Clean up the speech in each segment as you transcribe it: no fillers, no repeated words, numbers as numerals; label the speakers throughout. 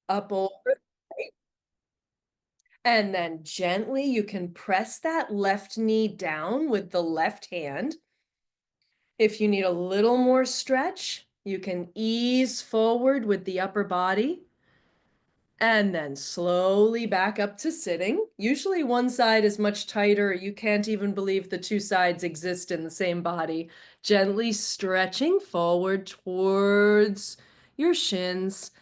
Speaker 1: up over the right. And then gently you can press that left knee down with the left hand. If you need a little more stretch, you can ease forward with the upper body and then slowly back up to sitting. Usually one side is much tighter. You can't even believe the two sides exist in the same body. Gently stretching forward towards your shins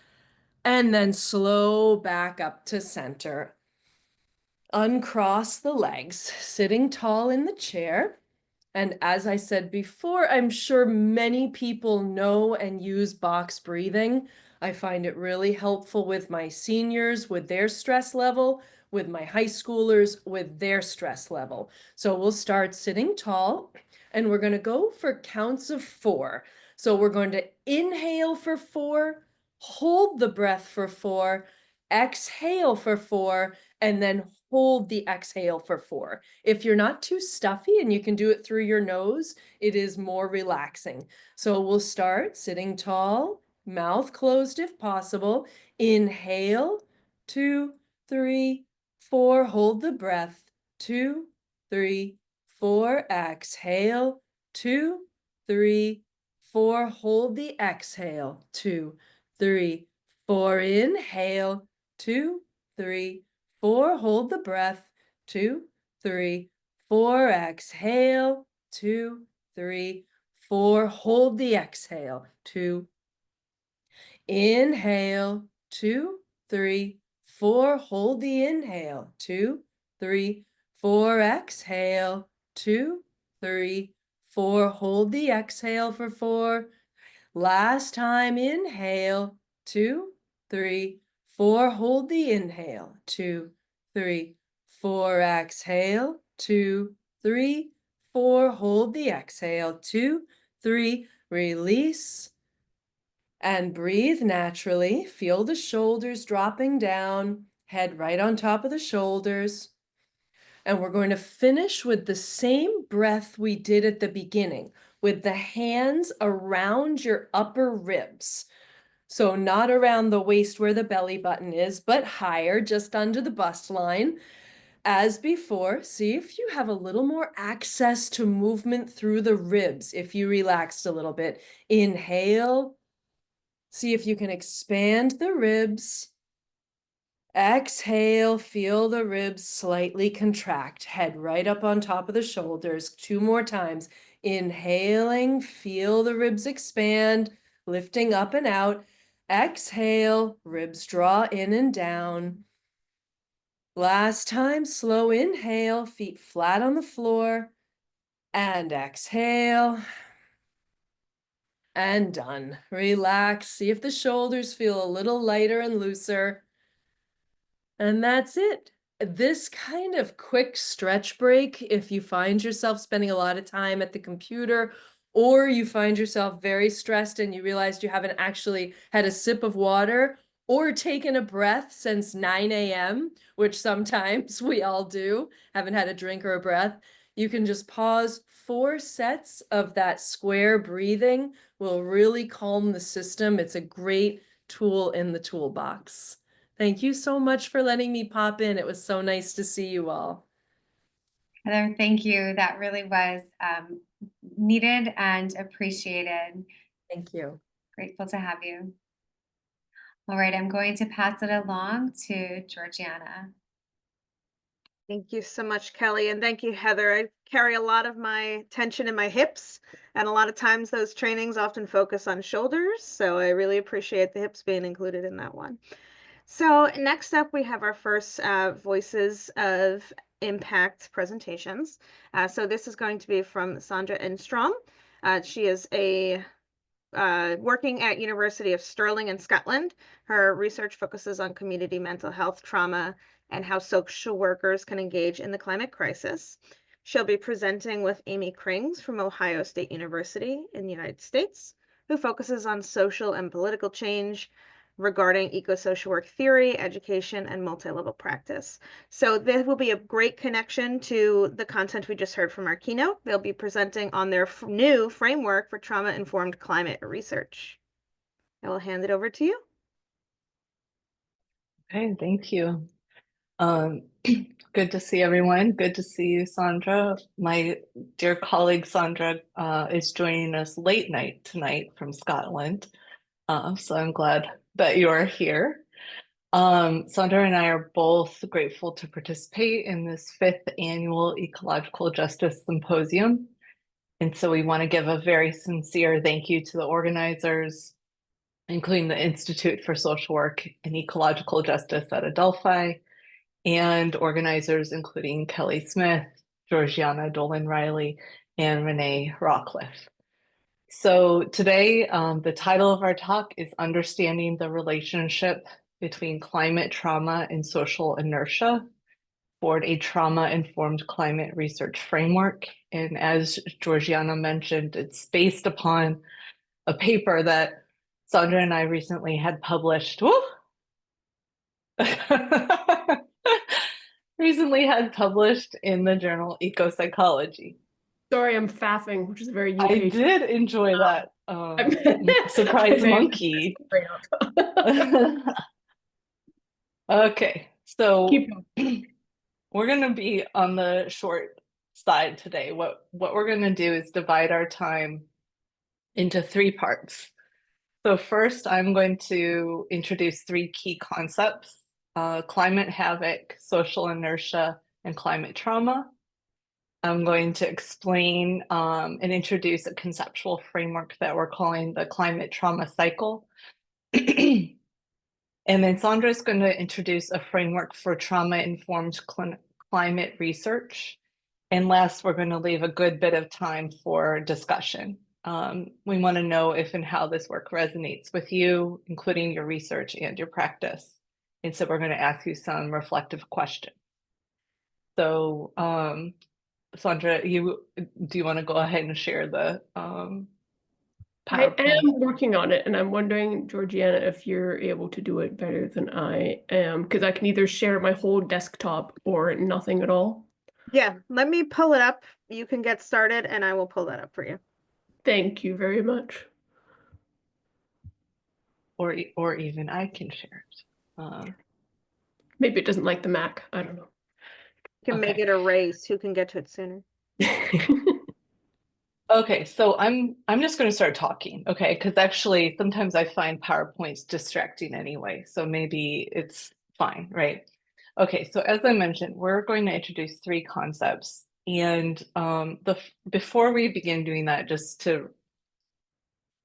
Speaker 1: and then slow back up to center. Uncross the legs, sitting tall in the chair. And as I said before, I'm sure many people know and use box breathing. I find it really helpful with my seniors, with their stress level, with my high schoolers, with their stress level. So we'll start sitting tall and we're going to go for counts of 4. So we're going to inhale for 4, hold the breath for 4, exhale for 4, and then hold the exhale for 4. If you're not too stuffy and you can do it through your nose, it is more relaxing. So we'll start sitting tall, mouth closed if possible. Inhale, 2, 3, 4. Hold the breath. 2, 3, 4. Exhale. 2, 3, 4. Hold the exhale. 2, 3, 4. Inhale. 2, 3, 4. Hold the breath. 2, 3, 4. Exhale. 2, 3, 4. Hold the exhale. 2. Inhale. 2, 3, 4. Hold the inhale. 2, 3, 4. Exhale. 2, 3, 4. Hold the exhale for 4. Last time. Inhale. 2, 3, 4. Hold the inhale. 2, 3, 4. Exhale. 2, 3, 4. Hold the exhale. 2, 3. Release. And breathe naturally. Feel the shoulders dropping down, head right on top of the shoulders. And we're going to finish with the same breath we did at the beginning, with the hands around your upper ribs. So not around the waist where the belly button is, but higher, just under the bust line. As before, see if you have a little more access to movement through the ribs if you relaxed a little bit. Inhale. See if you can expand the ribs. Exhale, feel the ribs slightly contract. Head right up on top of the shoulders. 2 more times. Inhaling, feel the ribs expand, lifting up and out. Exhale, ribs draw in and down. Last time, slow inhale, feet flat on the floor. And exhale. And done. Relax. See if the shoulders feel a little lighter and looser. And that's it. This kind of quick stretch break, if you find yourself spending a lot of time at the computer, or you find yourself very stressed and you realized you haven't actually had a sip of water or taken a breath since 9 a.m., which sometimes we all do, haven't had a drink or a breath, you can just pause. 4 sets of that square breathing will really calm the system. It's a great tool in the toolbox. Thank you so much for letting me pop in. It was so nice to see you all.
Speaker 2: Heather, thank you. That really was needed and appreciated.
Speaker 1: Thank you.
Speaker 2: Grateful to have you. All right, I'm going to pass it along to Georgiana.
Speaker 3: Thank you so much, Kelly. And thank you, Heather. I carry a lot of my tension in my hips, and a lot of times those trainings often focus on shoulders. So I really appreciate the hips being included in that one. So next up, we have our first Voices of Impact presentations. So this is going to be from Sandra Enstrom. She is working at University of Stirling in Scotland. Her research focuses on community mental health trauma and how social workers can engage in the climate crisis. She'll be presenting with Amy Krings from Ohio State University in the United States, who focuses on social and political change regarding eco-social work theory, education, and multi-level practice. So there will be a great connection to the content we just heard from our keynote. They'll be presenting on their new framework for trauma-informed climate research. I will hand it over to you.
Speaker 4: Okay, thank you. Um, good to see everyone. Good to see you, Sandra. My dear colleague Sandra is joining us late night tonight from Scotland. So I'm glad that you are here. Sandra and I are both grateful to participate in this fifth annual Ecological Justice Symposium. And so we want to give a very sincere thank you to the organizers, including the Institute for Social Work and Ecological Justice at Adelphi, and organizers including Kelly Smith, Georgiana Dolan Riley, and Renee Rockcliffe. So today, the title of our talk is Understanding the Relationship Between Climate Trauma and Social Inertia toward a Trauma-Informed Climate Research Framework. And as Georgiana mentioned, it's based upon a paper that Sandra and I recently had published. Recently had published in the journal Ecopsychology.
Speaker 5: Sorry, I'm faffing, which is a very
Speaker 4: I
Speaker 5: UK.
Speaker 4: did enjoy that surprise monkey. Okay, so
Speaker 5: Keep going.
Speaker 4: we're going to be on the short side today. What we're going to do is divide our time into three parts. So first, I'm going to introduce three key concepts: climate havoc, social inertia, and climate trauma. I'm going to explain and introduce a conceptual framework that we're calling the climate trauma cycle. And then Sandra is going to introduce a framework for trauma-informed climate research. And last, we're going to leave a good bit of time for discussion. We want to know if and how this work resonates with you, including your research and your practice. And so we're going to ask you some reflective questions. So Sandra, do you want to go ahead and share the
Speaker 5: I
Speaker 4: PowerPoint?
Speaker 5: am working on it, and I'm wondering, Georgiana, if you're able to do it better than I am, because I can either share my whole desktop or nothing at all.
Speaker 3: Yeah, let me pull it up. You can get started and I will pull that up for you.
Speaker 5: Thank you very much.
Speaker 4: Or even I can share it.
Speaker 5: Maybe it doesn't like the Mac. I don't know.
Speaker 3: You can make
Speaker 4: Okay.
Speaker 3: it a race. Who can get to it sooner?
Speaker 4: Okay, so I'm just going to start talking, okay? Because actually sometimes I find PowerPoints distracting anyway, so maybe it's fine, right? Okay, so as I mentioned, we're going to introduce three concepts, and before we begin doing that, just to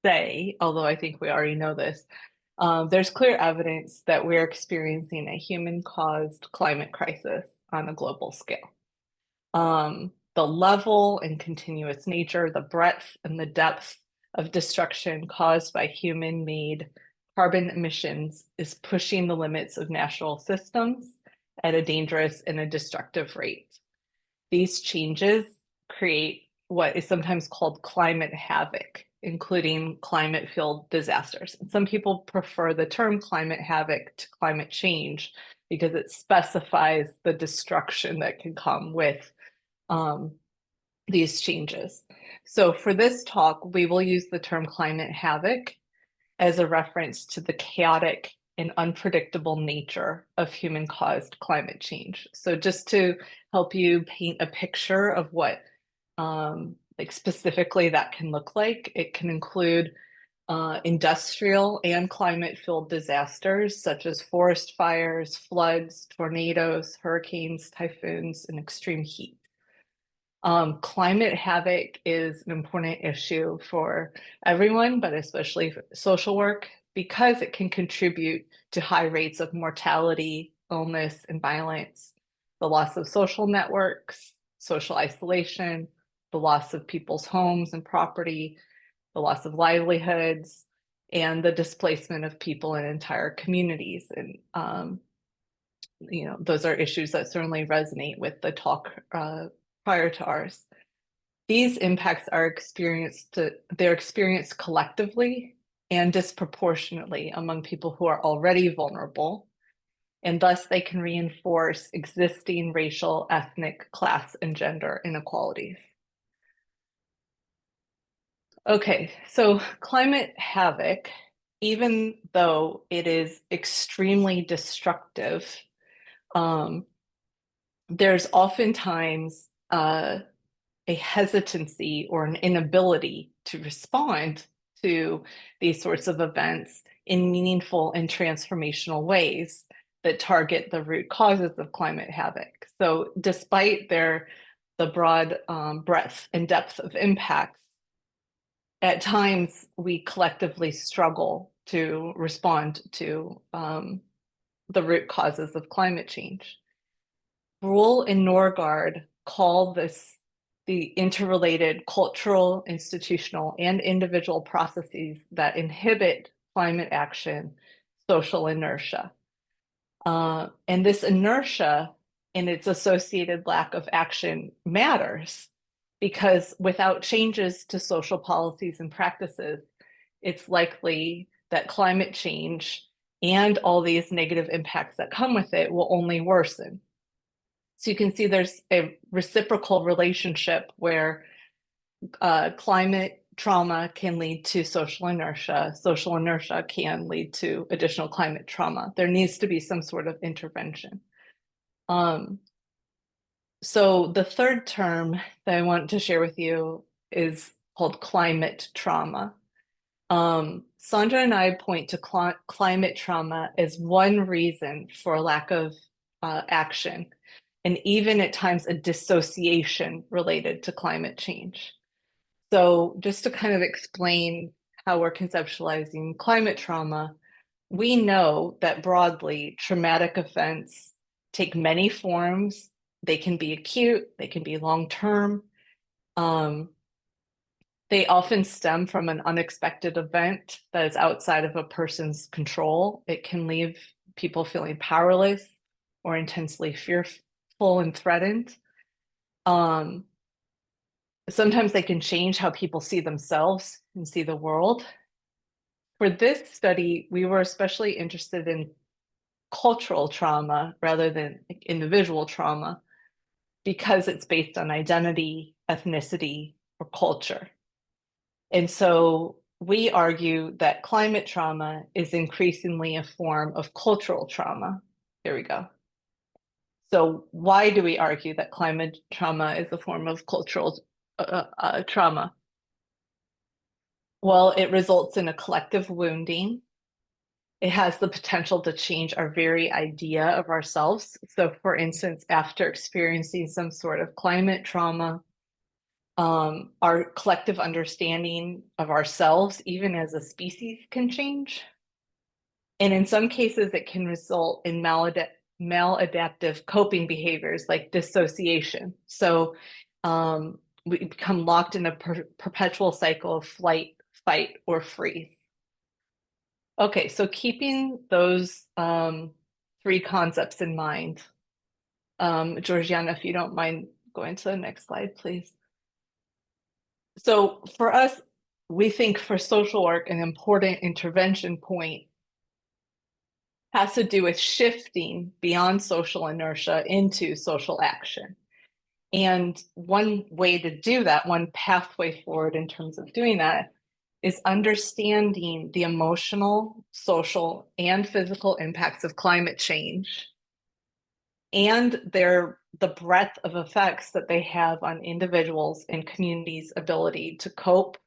Speaker 4: say, although I think we already know this, there's clear evidence that we're experiencing a human-caused climate crisis on a global scale. The level and continuous nature, the breadth and the depth of destruction caused by human-made carbon emissions is pushing the limits of natural systems at a dangerous and a destructive rate. These changes create what is sometimes called climate havoc, including climate-fueled disasters. And some people prefer the term climate havoc to climate change because it specifies the destruction that can come with these changes. So for this talk, we will use the term climate havoc as a reference to the chaotic and unpredictable nature of human-caused climate change. So just to help you paint a picture of what like specifically that can look like, it can include industrial and climate-fueled disasters such as forest fires, floods, tornadoes, hurricanes, typhoons, and extreme heat. Climate havoc is an important issue for everyone, but especially for social work, because it can contribute to high rates of mortality, illness, and violence, the loss of social networks, social isolation, the loss of people's homes and property, the loss of livelihoods, and the displacement of people in entire communities. And those are issues that certainly resonate with the talk prior to ours. These impacts are they're experienced collectively and disproportionately among people who are already vulnerable, and thus they can reinforce existing racial, ethnic, class, and gender inequalities. Okay, so climate havoc even though it is extremely destructive, there's oftentimes a hesitancy or an inability to respond to these sorts of events in meaningful and transformational ways that target the root causes of climate havoc. So despite the broad breadth and depth of impacts, at times we collectively struggle to respond to the root causes of climate change. Rule and Norgard call this the interrelated cultural, institutional, and individual processes that inhibit climate action, social inertia. And this inertia and its associated lack of action matters because without changes to social policies and practices, it's likely that climate change and all these negative impacts that come with it will only worsen. So you can see there's a reciprocal relationship where climate trauma can lead to social inertia can lead to additional climate trauma. There needs to be some sort of intervention. So the third term that I want to share with you is called climate trauma. Sandra and I point to climate trauma as one reason for a lack of action, and even at times a dissociation related to climate change. So just to kind of explain how we're conceptualizing climate trauma, we know that broadly traumatic events take many forms. They can be acute, they can be long-term. They often stem from an unexpected event that is outside of a person's control. It can leave people feeling powerless or intensely fearful and threatened. Sometimes they can change how people see themselves and see the world. For this study, we were especially interested in cultural trauma rather than individual trauma because it's based on identity, ethnicity, or culture. And so we argue that climate trauma is increasingly a form of cultural trauma. Here we go. So why do we argue that climate trauma is a form of cultural trauma? Well, it results in a collective wounding. It has the potential to change our very idea of ourselves. So for instance, after experiencing some sort of climate trauma, our collective understanding of ourselves, even as a species, can change. And in some cases, it can result in maladaptive coping behaviors like dissociation. So we become locked in a perpetual cycle of flight, fight, or freeze. Okay, so keeping those three concepts in mind, Georgiana, if you don't mind going to the next slide, please. So for us, we think for social work, an important intervention point has to do with shifting beyond social inertia into social action. And one way to do that, one pathway forward in terms of doing that, is understanding the emotional, social, and physical impacts of climate change and the breadth of effects that they have on individuals and communities' ability to cope,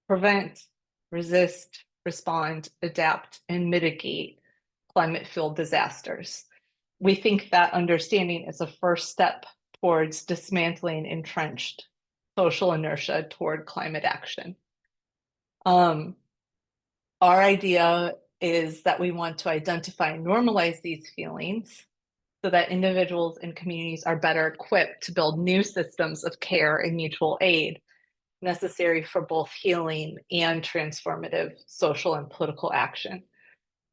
Speaker 4: prevent, resist, respond, adapt, and mitigate climate-fueled disasters. We think that understanding is a first step towards dismantling entrenched social inertia toward climate action. Our idea is that we want to identify and normalize these feelings so that individuals and communities are better equipped to build new systems of care and mutual aid necessary for both healing and transformative social and political action.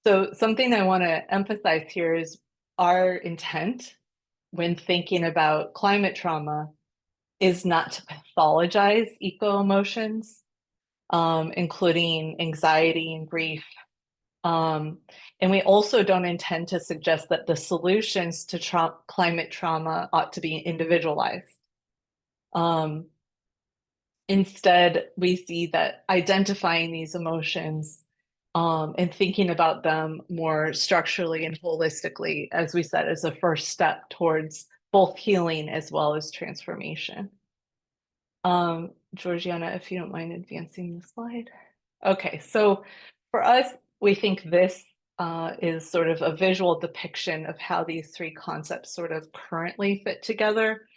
Speaker 4: So something I want to emphasize here is our intent when thinking about climate trauma is not to pathologize eco-emotions, including anxiety and grief. And we also don't intend to suggest that the solutions to climate trauma ought to be individualized. Instead, we see that identifying these emotions and thinking about them more structurally and holistically, as we said, as a first step towards both healing as well as transformation. Georgiana, if you don't mind advancing the slide. Okay, so for us, we think this is sort of a visual depiction of how these three concepts sort of currently fit together.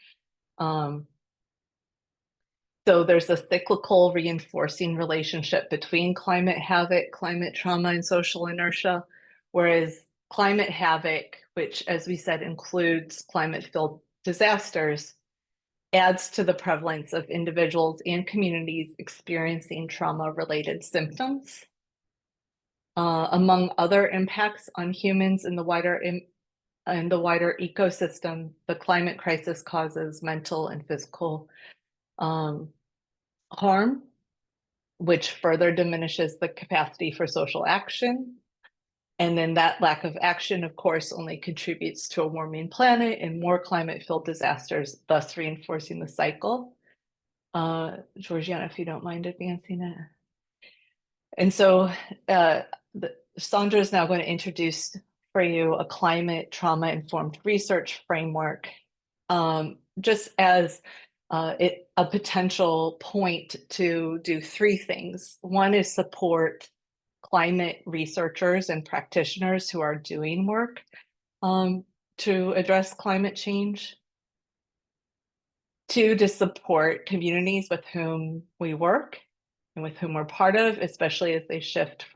Speaker 4: So there's a cyclical reinforcing relationship between climate havoc, climate trauma, and social inertia, whereas climate havoc, which, as we said, includes climate-filled disasters, adds to the prevalence of individuals and communities experiencing trauma-related symptoms. Among other impacts on humans in the wider ecosystem, the climate crisis causes mental and physical harm, which further diminishes the capacity for social action. And then that lack of action, of course, only contributes to a warming planet and more climate-filled disasters, thus reinforcing the cycle. Georgiana, if you don't mind advancing it. And so Sandra is now going to introduce for you a climate trauma-informed research framework, just as a potential point to do three things. One is support climate researchers and practitioners who are doing work to address climate change. Two, to support communities with whom we work and with whom we're part of, especially as they shift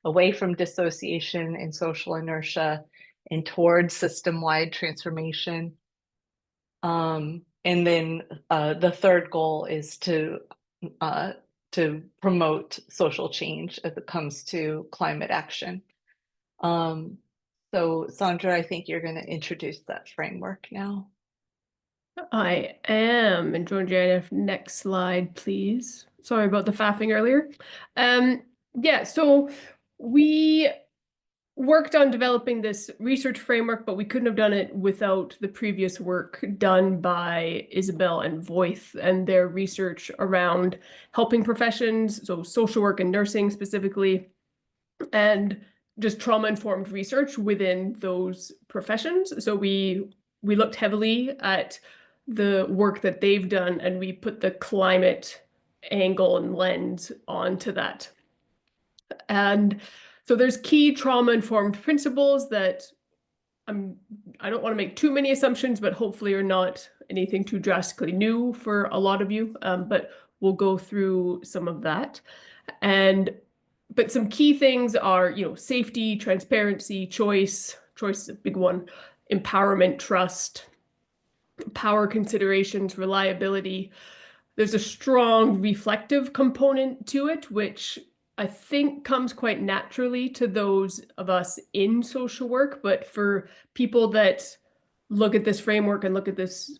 Speaker 4: away from dissociation and social inertia and towards system-wide transformation. And then the third goal is to promote social change as it comes to climate action. So Sandra, I think you're going to introduce that framework now.
Speaker 5: I am. And Georgiana, next slide, please. Sorry about the faffing earlier. Yeah, so we worked on developing this research framework, but we couldn't have done it without the previous work done by Isabel and Voith and their research around helping professions, so social work and nursing specifically, and just trauma-informed research within those professions. So we looked heavily at the work that they've done, and we put the climate angle and lens onto that. And so there's key trauma-informed principles that I don't want to make too many assumptions, but hopefully are not anything too drastically new for a lot of you. But we'll go through some of that. But some key things are, safety, transparency, choice. Choice is a big one. Empowerment, trust, power considerations, reliability. There's a strong reflective component to it, which I think comes quite naturally to those of us in social work. But for people that look at this framework and look at this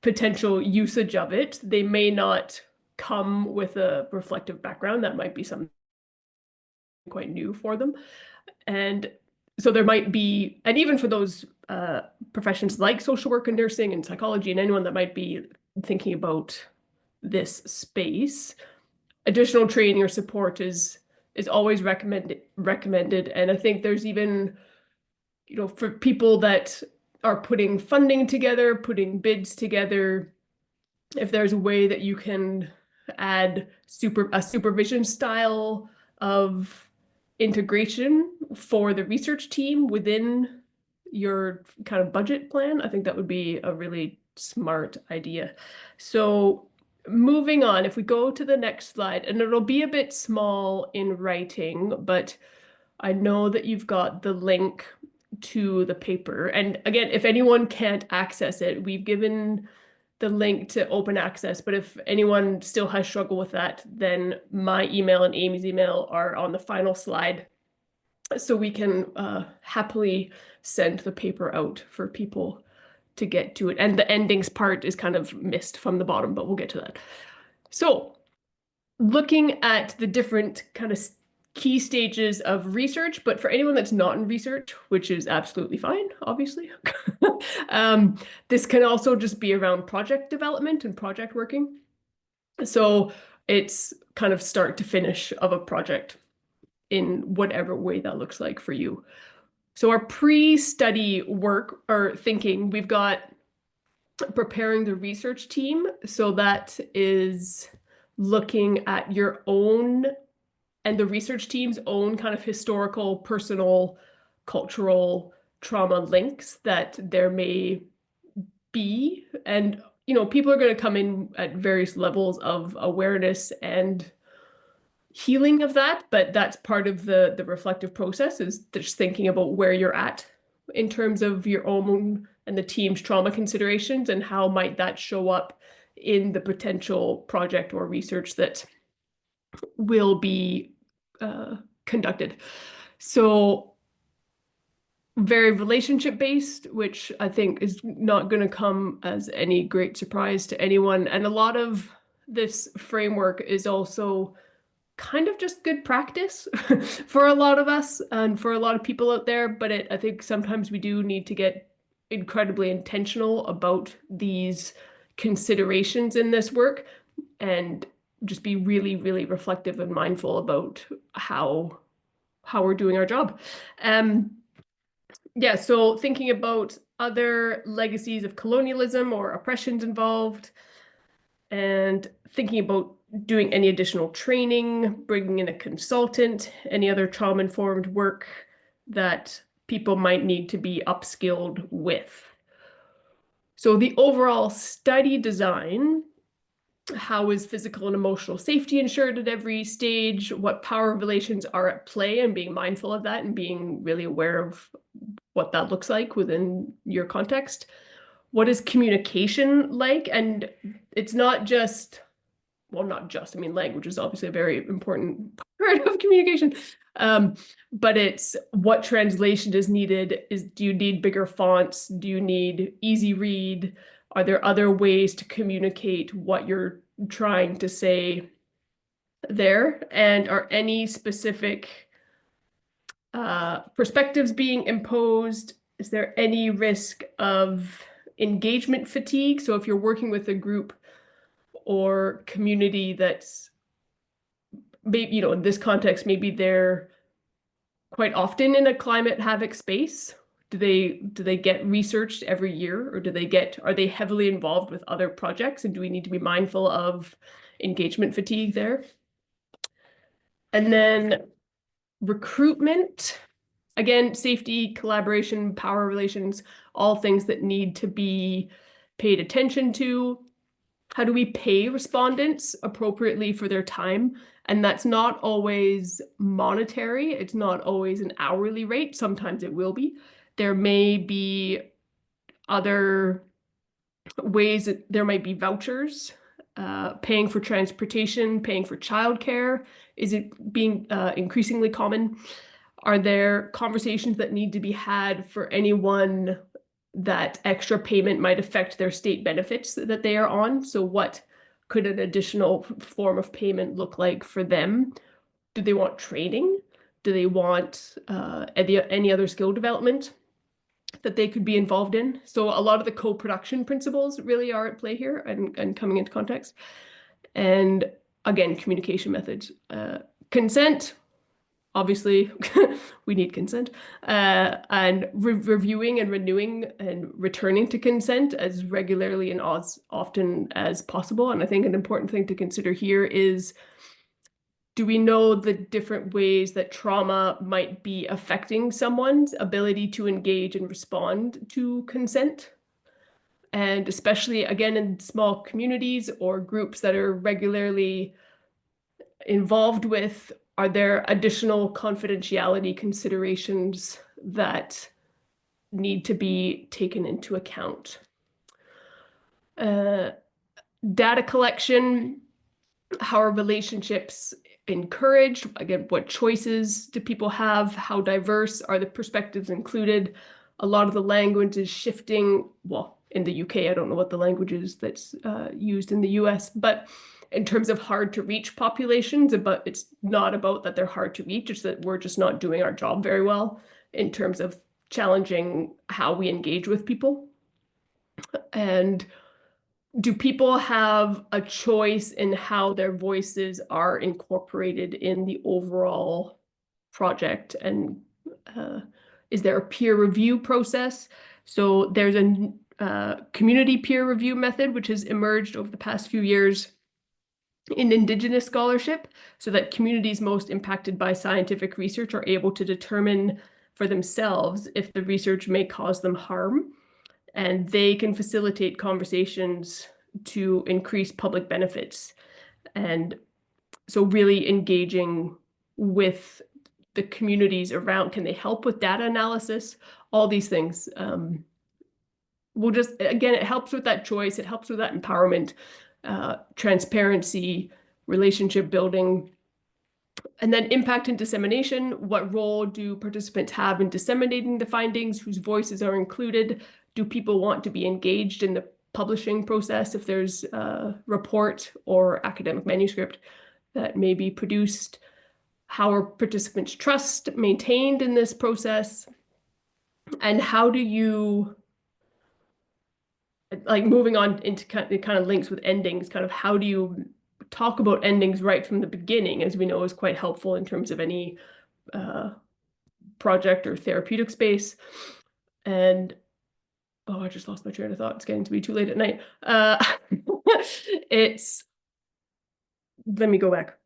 Speaker 5: potential usage of it, they may not come with a reflective background. That might be something quite new for them. And so there might be, and even for those professions like social work and nursing and psychology and anyone that might be thinking about this space, additional training or support is always recommended. And I think there's even, for people that are putting funding together, putting bids together, if there's a way that you can add a supervision style of integration for the research team within your kind of budget plan, I think that would be a really smart idea. So moving on, if we go to the next slide, and it'll be a bit small in writing, but I know that you've got the link to the paper. And again, if anyone can't access it, we've given the link to open access, but if anyone still has struggle with that, then my email and Amy's email are on the final slide. So we can happily send the paper out for people to get to it. And the endings part is kind of missed from the bottom, but we'll get to that. So looking at the different kind of key stages of research, but for anyone that's not in research, which is absolutely fine, obviously, this can also just be around project development and project working. So it's kind of start to finish of a project. in whatever way that looks like for you. So our pre-study work or thinking, we've got preparing the research team. So that is looking at your own and the research team's own kind of historical, personal, cultural trauma links that there may be. And, people are going to come in at various levels of awareness and healing of that, but that's part of the reflective process, is just thinking about where you're at in terms of your own and the team's trauma considerations, and how might that show up in the potential project or research that will be conducted. So very relationship based, which I think is not going to come as any great surprise to anyone. And a lot of this framework is also kind of just good practice for a lot of us and for a lot of people out there. But I think sometimes we do need to get incredibly intentional about these considerations in this work, and just be really, really reflective and mindful about how we're doing our job. Yeah, so thinking about other legacies of colonialism or oppressions involved, and thinking about doing any additional training, bringing in a consultant, any other trauma-informed work that people might need to be upskilled with. So the overall study design: how is physical and emotional safety ensured at every stage? What power relations are at play, and being mindful of that and being really aware of what that looks like within your context. What is communication like? And it's not just, well, not just, I mean, language is obviously a very important part of communication. But it's what translation is needed. Do you need bigger fonts? Do you need easy read? Are there other ways to communicate what you're trying to say there? And are any specific perspectives being imposed? Is there any risk of engagement fatigue? So if you're working with a group or community that's maybe, in this context, maybe they're quite often in a climate havoc space. Do they get researched every year, or are they heavily involved with other projects? And do we need to be mindful of engagement fatigue there? And then recruitment, again, safety, collaboration, power relations, all things that need to be paid attention to. How do we pay respondents appropriately for their time? And that's not always monetary. It's not always an hourly rate. Sometimes it will be. There may be other ways that there might be vouchers, paying for transportation, paying for childcare. Is it being increasingly common? Are there conversations that need to be had for anyone that extra payment might affect their state benefits that they are on? So what could an additional form of payment look like for them? Do they want training? Do they want any other skill development that they could be involved in? So a lot of the co-production principles really are at play here and coming into context. And again, communication methods. Consent, obviously, we need consent, and reviewing and renewing and returning to consent as regularly and as often as possible. And I think an important thing to consider here is, do we know the different ways that trauma might be affecting someone's ability to engage and respond to consent? And especially, again, in small communities or groups that are regularly involved with, are there additional confidentiality considerations that need to be taken into account? Data collection, how are relationships encouraged? Again, what choices do people have? How diverse are the perspectives included? A lot of the language is shifting. Well, in the UK, I don't know what the language is that's used in the US, but in terms of hard to reach populations, but it's not about that they're hard to reach, it's that we're just not doing our job very well in terms of challenging how we engage with people. And do people have a choice in how their voices are incorporated in the overall project, and is there a peer review process? So there's a community peer review method which has emerged over the past few years in Indigenous scholarship, so that communities most impacted by scientific research are able to determine for themselves if the research may cause them harm, and they can facilitate conversations to increase public benefits. And so really engaging with the communities around, can they help with data analysis, all these things. We'll just, again, it helps with that choice, it helps with that empowerment, transparency, relationship building. And then impact and dissemination. What role do participants have in disseminating the findings? Whose voices are included? Do people want to be engaged in the publishing process if there's a report or academic manuscript that may be produced? How are participants' trust maintained in this process? And how do you, like, moving on into kind of links with endings, kind of how do you talk about endings right from the beginning, as we know is quite helpful in terms of any project or therapeutic space. And oh, I just lost my train of thought. It's getting to be too late at night. It's, let me go back.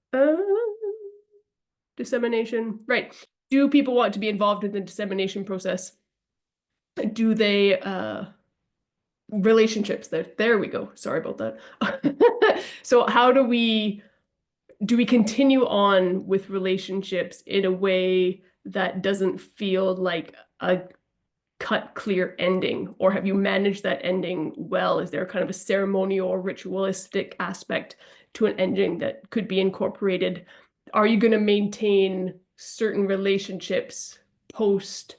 Speaker 5: Dissemination, right. Do people want to be involved in the dissemination process? Do they, relationships, there we go. Sorry about that. So how do we continue on with relationships in a way that doesn't feel like a cut clear ending? Or have you managed that ending well? Is there kind of a ceremonial or ritualistic aspect to an ending that could be incorporated? Are you going to maintain certain relationships post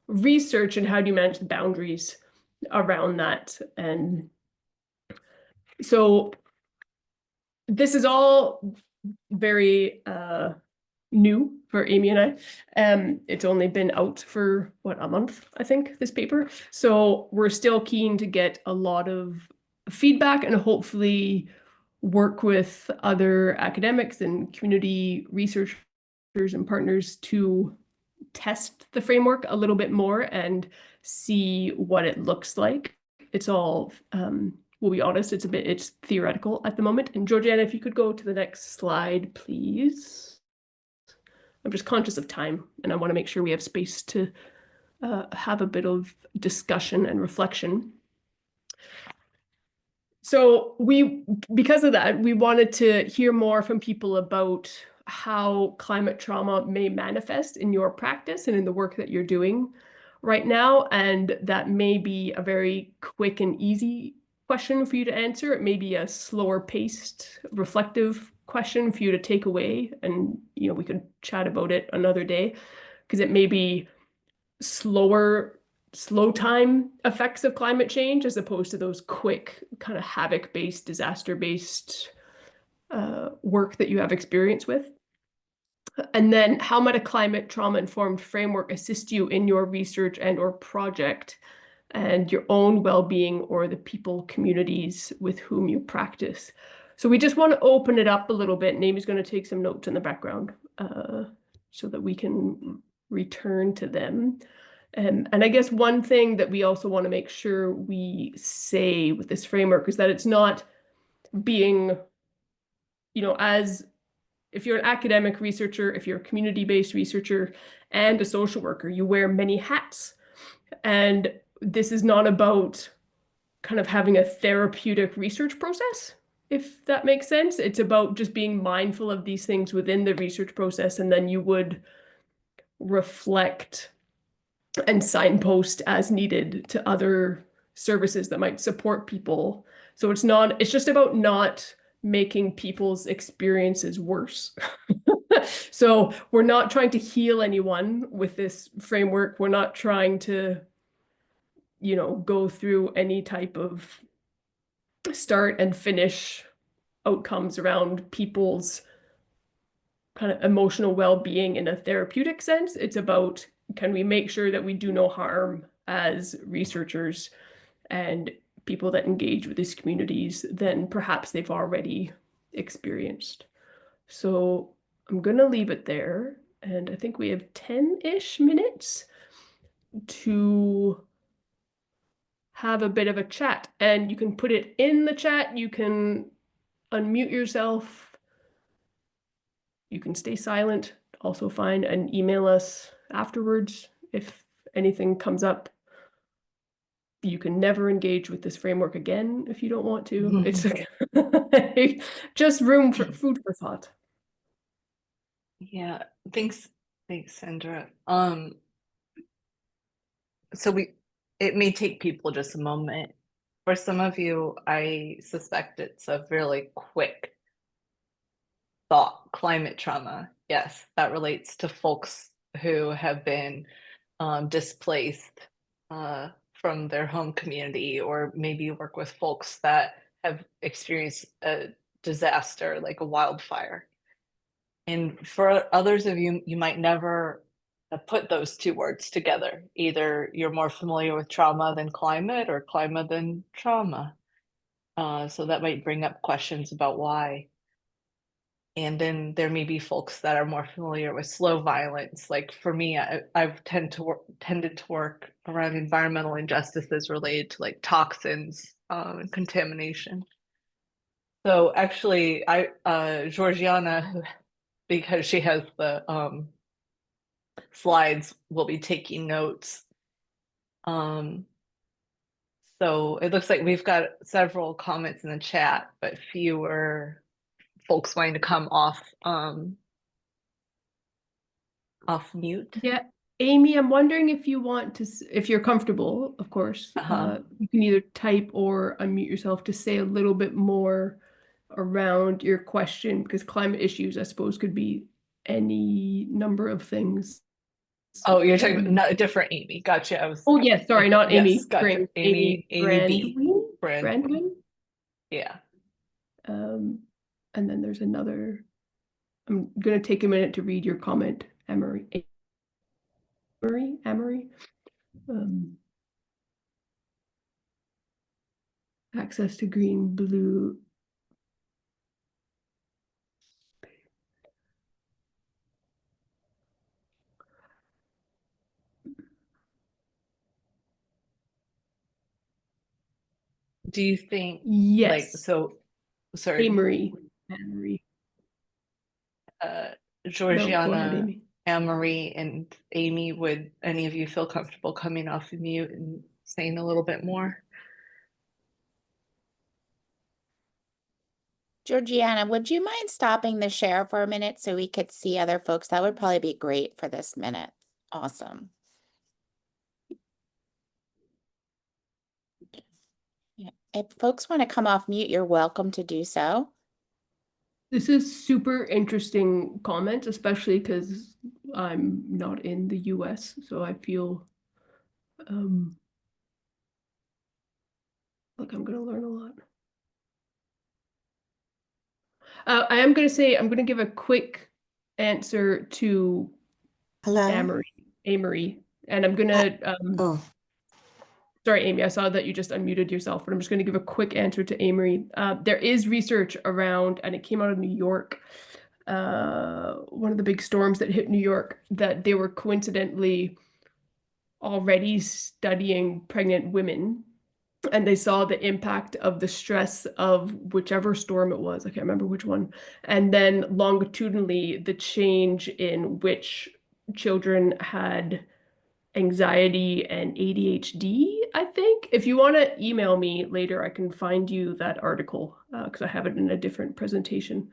Speaker 5: research, and how do you manage the boundaries around that? And so this is all very new for Amy and I. It's only been out for what, a month, I think, this paper. So we're still keen to get a lot of feedback and hopefully work with other academics and community researchers and partners to test the framework a little bit more and see what it looks like. It's all, we'll be honest, it's theoretical at the moment. And Georgiana, if you could go to the next slide, please. I'm just conscious of time, and I want to make sure we have space to have a bit of discussion and reflection. So because of that, we wanted to hear more from people about how climate trauma may manifest in your practice and in the work that you're doing right now. And that may be a very quick and easy question for you to answer. It may be a slower paced, reflective question for you to take away. And, we could chat about it another day, because it may be slow time effects of climate change as opposed to those quick kind of havoc-based, disaster-based work that you have experience with. And then how might a climate trauma-informed framework assist you in your research and or project and your own well-being or the people, communities with whom you practice? So we just want to open it up a little bit. Amy's going to take some notes in the background so that we can return to them. And I guess one thing that we also want to make sure we say with this framework is that it's not being, as if you're an academic researcher, if you're a community-based researcher and a social worker, you wear many hats. And this is not about kind of having a therapeutic research process, if that makes sense. It's about just being mindful of these things within the research process, and then you would reflect and signpost as needed to other services that might support people. So it's just about not making people's experiences worse. So we're not trying to heal anyone with this framework. We're not trying to, go through any type of start and finish outcomes around people's kind of emotional well-being in a therapeutic sense. It's about, can we make sure that we do no harm as researchers and people that engage with these communities than perhaps they've already experienced. So I'm going to leave it there. and I think we have 10-ish minutes to have a bit of a chat. And you can put it in the chat, you can unmute yourself, you can stay silent, also fine, and email us afterwards if anything comes up. You can never engage with this framework again if you don't want to. It's like just room for food for thought.
Speaker 4: Yeah, thanks, Sandra. So it may take people just a moment. For some of you, I suspect it's a really quick thought. Climate trauma, yes, that relates to folks who have been displaced from their home community, or maybe work with folks that have experienced a disaster like a wildfire. And for others of you, you might never put those two words together. Either you're more familiar with trauma than climate, or climate than trauma. So that might bring up questions about why. And then there may be folks that are more familiar with slow violence. Like for me, I've tended to work around environmental injustices related to like toxins and contamination. So actually, Georgiana, because she has the slides, will be taking notes. So it looks like we've got several comments in the chat, but fewer folks wanting to come off mute.
Speaker 5: Yeah, Amy, I'm wondering if you want to, if you're comfortable, of course, you can either type or unmute yourself to say a little bit more around your question, because climate issues, I suppose, could be any number of things.
Speaker 4: Oh, you're talking about not a different Amy. Gotcha.
Speaker 5: Oh, yes, sorry, not Amy.
Speaker 4: Yes, gotcha.
Speaker 5: Green.
Speaker 4: Amy B.
Speaker 5: Brandwin.
Speaker 4: Yeah.
Speaker 5: And then there's another. I'm gonna take a minute to read your comment, Emery. Access to green, blue.
Speaker 4: Do you think,
Speaker 5: Yes.
Speaker 4: like, so, sorry.
Speaker 5: Amory.
Speaker 4: Georgiana,
Speaker 5: no, go ahead, Amy.
Speaker 4: Anne-Marie, and Amy, would any of you feel comfortable coming off of mute and saying a little bit more?
Speaker 6: Georgiana, would you mind stopping the share for a minute so we could see other folks? That would probably be great for this minute. Awesome. Yeah. If folks want to come off mute, you're welcome to do so.
Speaker 5: This is super interesting comment, especially because I'm not in the US, so I feel like I'm going to learn a lot. I am going to say, I'm going to give a quick answer to
Speaker 7: Hello?
Speaker 5: Amory, and I'm going to, sorry, Amy, I saw that you just unmuted yourself, but I'm just going to give a quick answer to Amory. There is research around, and it came out of New York, one of the big storms that hit New York, that they were coincidentally already studying pregnant women, and they saw the impact of the stress of whichever storm it was. I can't remember which one. And then longitudinally, the change in which children had anxiety and ADHD, I think. If you want to email me later, I can find you that article because I have it in a different presentation.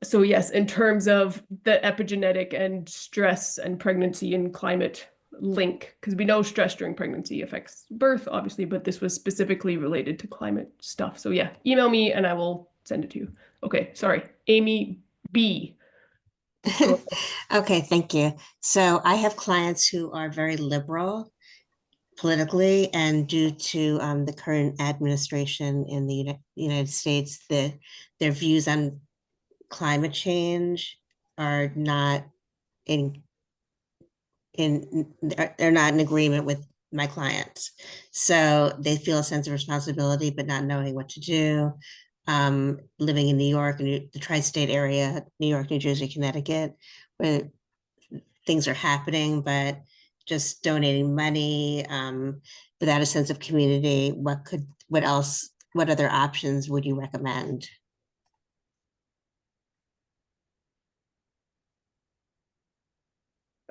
Speaker 5: So yes, in terms of the epigenetic and stress and pregnancy and climate link, because we know stress during pregnancy affects birth, obviously, but this was specifically related to climate stuff. So yeah, email me and I will send it to you. Okay, sorry, Amy B.
Speaker 7: Okay, thank you. So I have clients who are very liberal politically, and due to the current administration in the United States, their views on climate change are not they're not in agreement with my clients. So they feel a sense of responsibility, but not knowing what to do. living in New York, the tri-state area, New York, New Jersey, Connecticut, where things are happening, but just donating money without a sense of community, what other options would you recommend?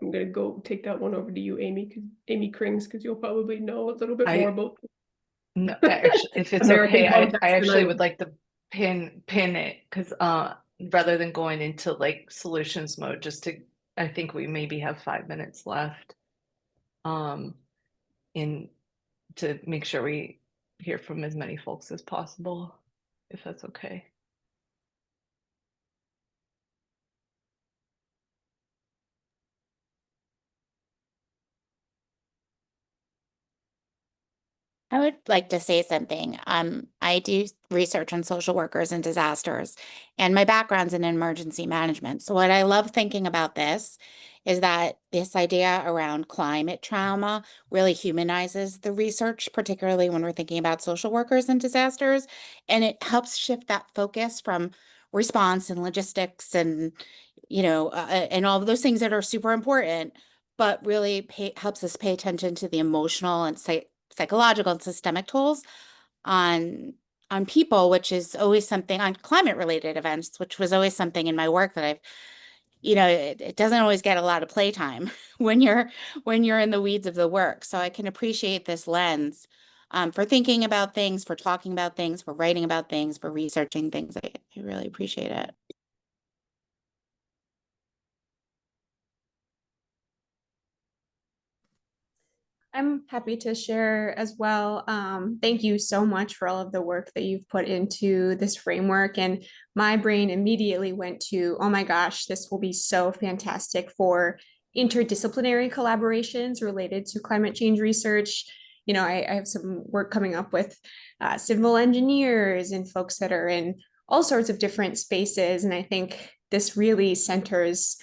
Speaker 5: I'm gonna go take that one over to you, Amy Krings, because you'll probably know a little bit more about
Speaker 4: No, actually, if it's
Speaker 5: American
Speaker 4: okay,
Speaker 5: context
Speaker 4: I
Speaker 5: than I
Speaker 4: actually
Speaker 5: would.
Speaker 4: would like to pin it because rather than going into like solutions mode, I think we maybe have 5 minutes left. In to make sure we hear from as many folks as possible, if that's okay.
Speaker 6: I would like to say something. I do research on social workers and disasters, and my background's in emergency management. So what I love thinking about this is that this idea around climate trauma really humanizes the research, particularly when we're thinking about social workers and disasters, and it helps shift that focus from response and logistics and and all of those things that are super important, but really helps us pay attention to the emotional and psychological and systemic tolls on people, which is always something on climate related events, which was always something in my work that it doesn't always get a lot of playtime when you're in the weeds of the work. So I can appreciate this lens for thinking about things, for talking about things, for writing about things, for researching things. I really appreciate it.
Speaker 8: I'm happy to share as well. Thank you so much for all of the work that you've put into this framework. And my brain immediately went to, oh my gosh, this will be so fantastic for interdisciplinary collaborations related to climate change research. I have some work coming up with civil engineers and folks that are in all sorts of different spaces. And I think this really centers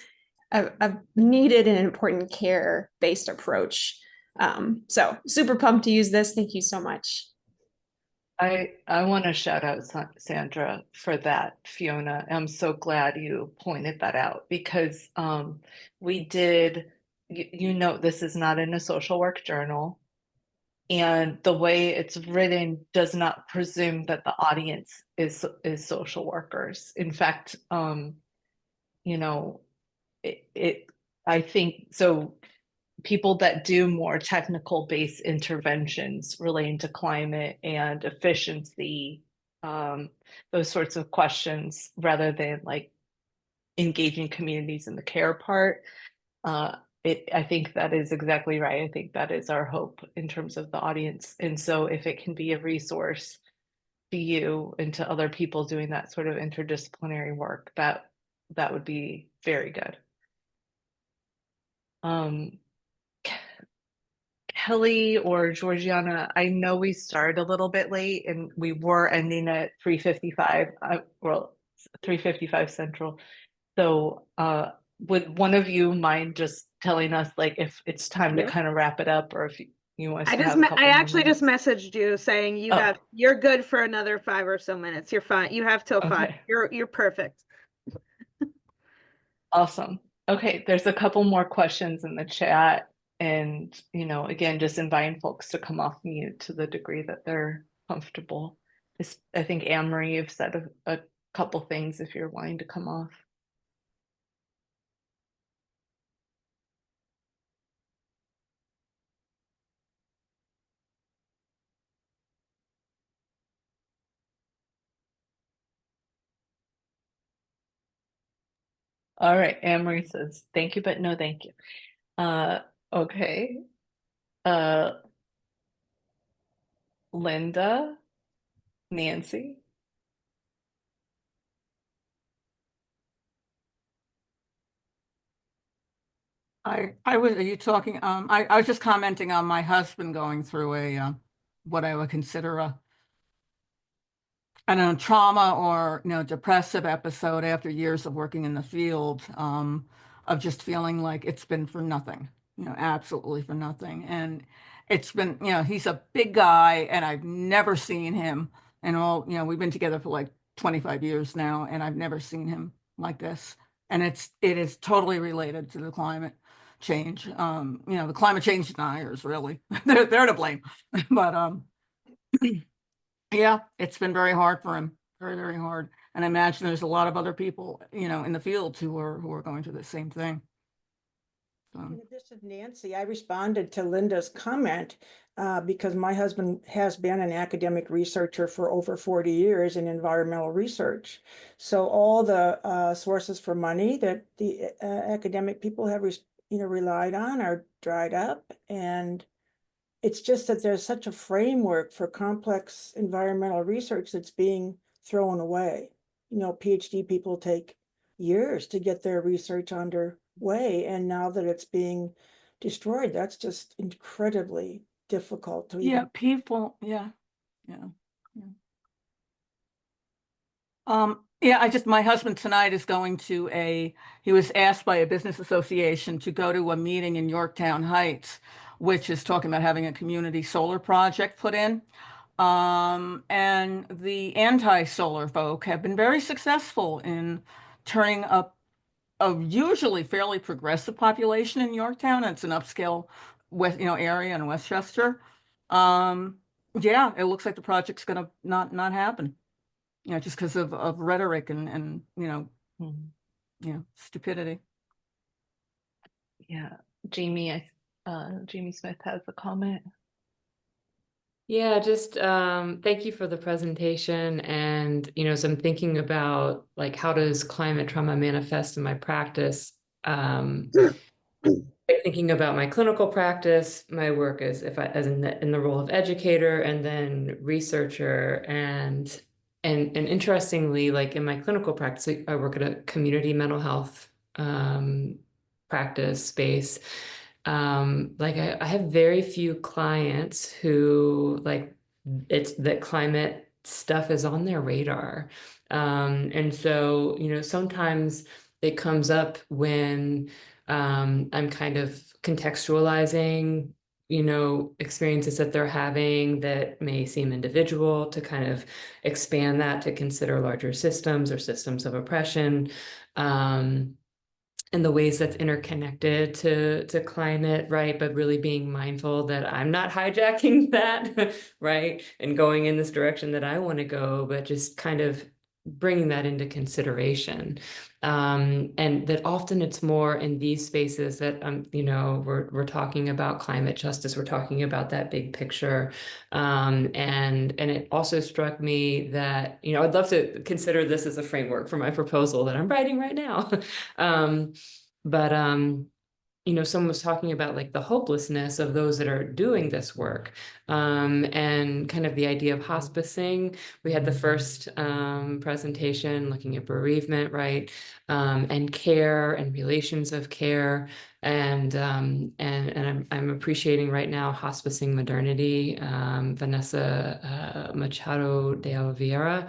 Speaker 8: a needed and important care-based approach. So super pumped to use this. Thank you so much.
Speaker 4: I want to shout out Sandra for that, Fiona. I'm so glad you pointed that out because we did, this is not in a social work journal, and the way it's written does not presume that the audience is social workers. In fact, I think so. People that do more technical based interventions relating to climate and efficiency, those sorts of questions, rather than like engaging communities in the care part. I think that is exactly right. I think that is our hope in terms of the audience. And so if it can be a resource to you and to other people doing that sort of interdisciplinary work, that would be very good. Kelly or Georgiana, I know we started a little bit late and we were ending at 3:55, 3:55 Central. So would one of you mind just telling us like if it's time to kind of wrap it up, or if you want us to have a couple
Speaker 3: I
Speaker 4: more
Speaker 3: actually just
Speaker 4: minutes?
Speaker 3: messaged you saying you're good for another 5 or so minutes. You're fine. You have till 5.
Speaker 4: Okay.
Speaker 3: You're perfect.
Speaker 4: Awesome. Okay, there's a couple more questions in the chat. And, again, just inviting folks to come off mute to the degree that they're comfortable. I think Anne-Marie, you've said a couple things if you're wanting to come off. All right, Anne-Marie says, thank you, but no thank you. Okay. Linda, Nancy.
Speaker 9: Are you talking, I was just commenting on my husband going through what I would consider I don't know, trauma or, depressive episode after years of working in the field, of just feeling like it's been for nothing, absolutely for nothing. And it's been, he's a big guy and I've never seen him and all, we've been together for like 25 years now, and I've never seen him like this. And it is totally related to the climate change. The climate change deniers, really, they're to blame. But yeah, it's been very hard for him, very, very hard. And I imagine there's a lot of other people, in the field who are going through the same thing.
Speaker 10: This is Nancy. I responded to Linda's comment because my husband has been an academic researcher for over 40 years in environmental research. So all the sources for money that the academic people have relied on are dried up. And it's just that there's such a framework for complex environmental research that's being thrown away. PhD people take years to get their research underway, and now that it's being destroyed, that's just incredibly difficult to
Speaker 9: Yeah,
Speaker 10: even.
Speaker 9: people, yeah. My husband tonight is going to he was asked by a business association to go to a meeting in Yorktown Heights, which is talking about having a community solar project put in. And the anti-solar folk have been very successful in turning up a usually fairly progressive population in Yorktown. It's an upscale area in Westchester. Yeah, it looks like the project's gonna not happen. Just because of rhetoric and stupidity.
Speaker 4: Yeah, Jamie Smith has a comment.
Speaker 11: Yeah, just thank you for the presentation. And, so I'm thinking about like, how does climate trauma manifest in my practice? Thinking about my clinical practice, my work as in the role of educator and then researcher, and interestingly, like in my clinical practice, I work at a community mental health practice space. Like I have very few clients who like it's that climate stuff is on their radar. And so, sometimes it comes up when I'm kind of contextualizing, experiences that they're having that may seem individual, to kind of expand that to consider larger systems or systems of oppression. And the ways that's interconnected to climate, right? But really being mindful that I'm not hijacking that, right? And going in this direction that I want to go, but just kind of bringing that into consideration. And that often it's more in these spaces that, we're talking about climate justice, we're talking about that big picture. And it also struck me that, I'd love to consider this as a framework for my proposal that I'm writing right now. But someone was talking about like the hopelessness of those that are doing this work, and kind of the idea of hospicing. We had the first presentation looking at bereavement, right, and care and relations of care, and I'm appreciating right now hospicing modernity, Vanessa Machado de Oliveira,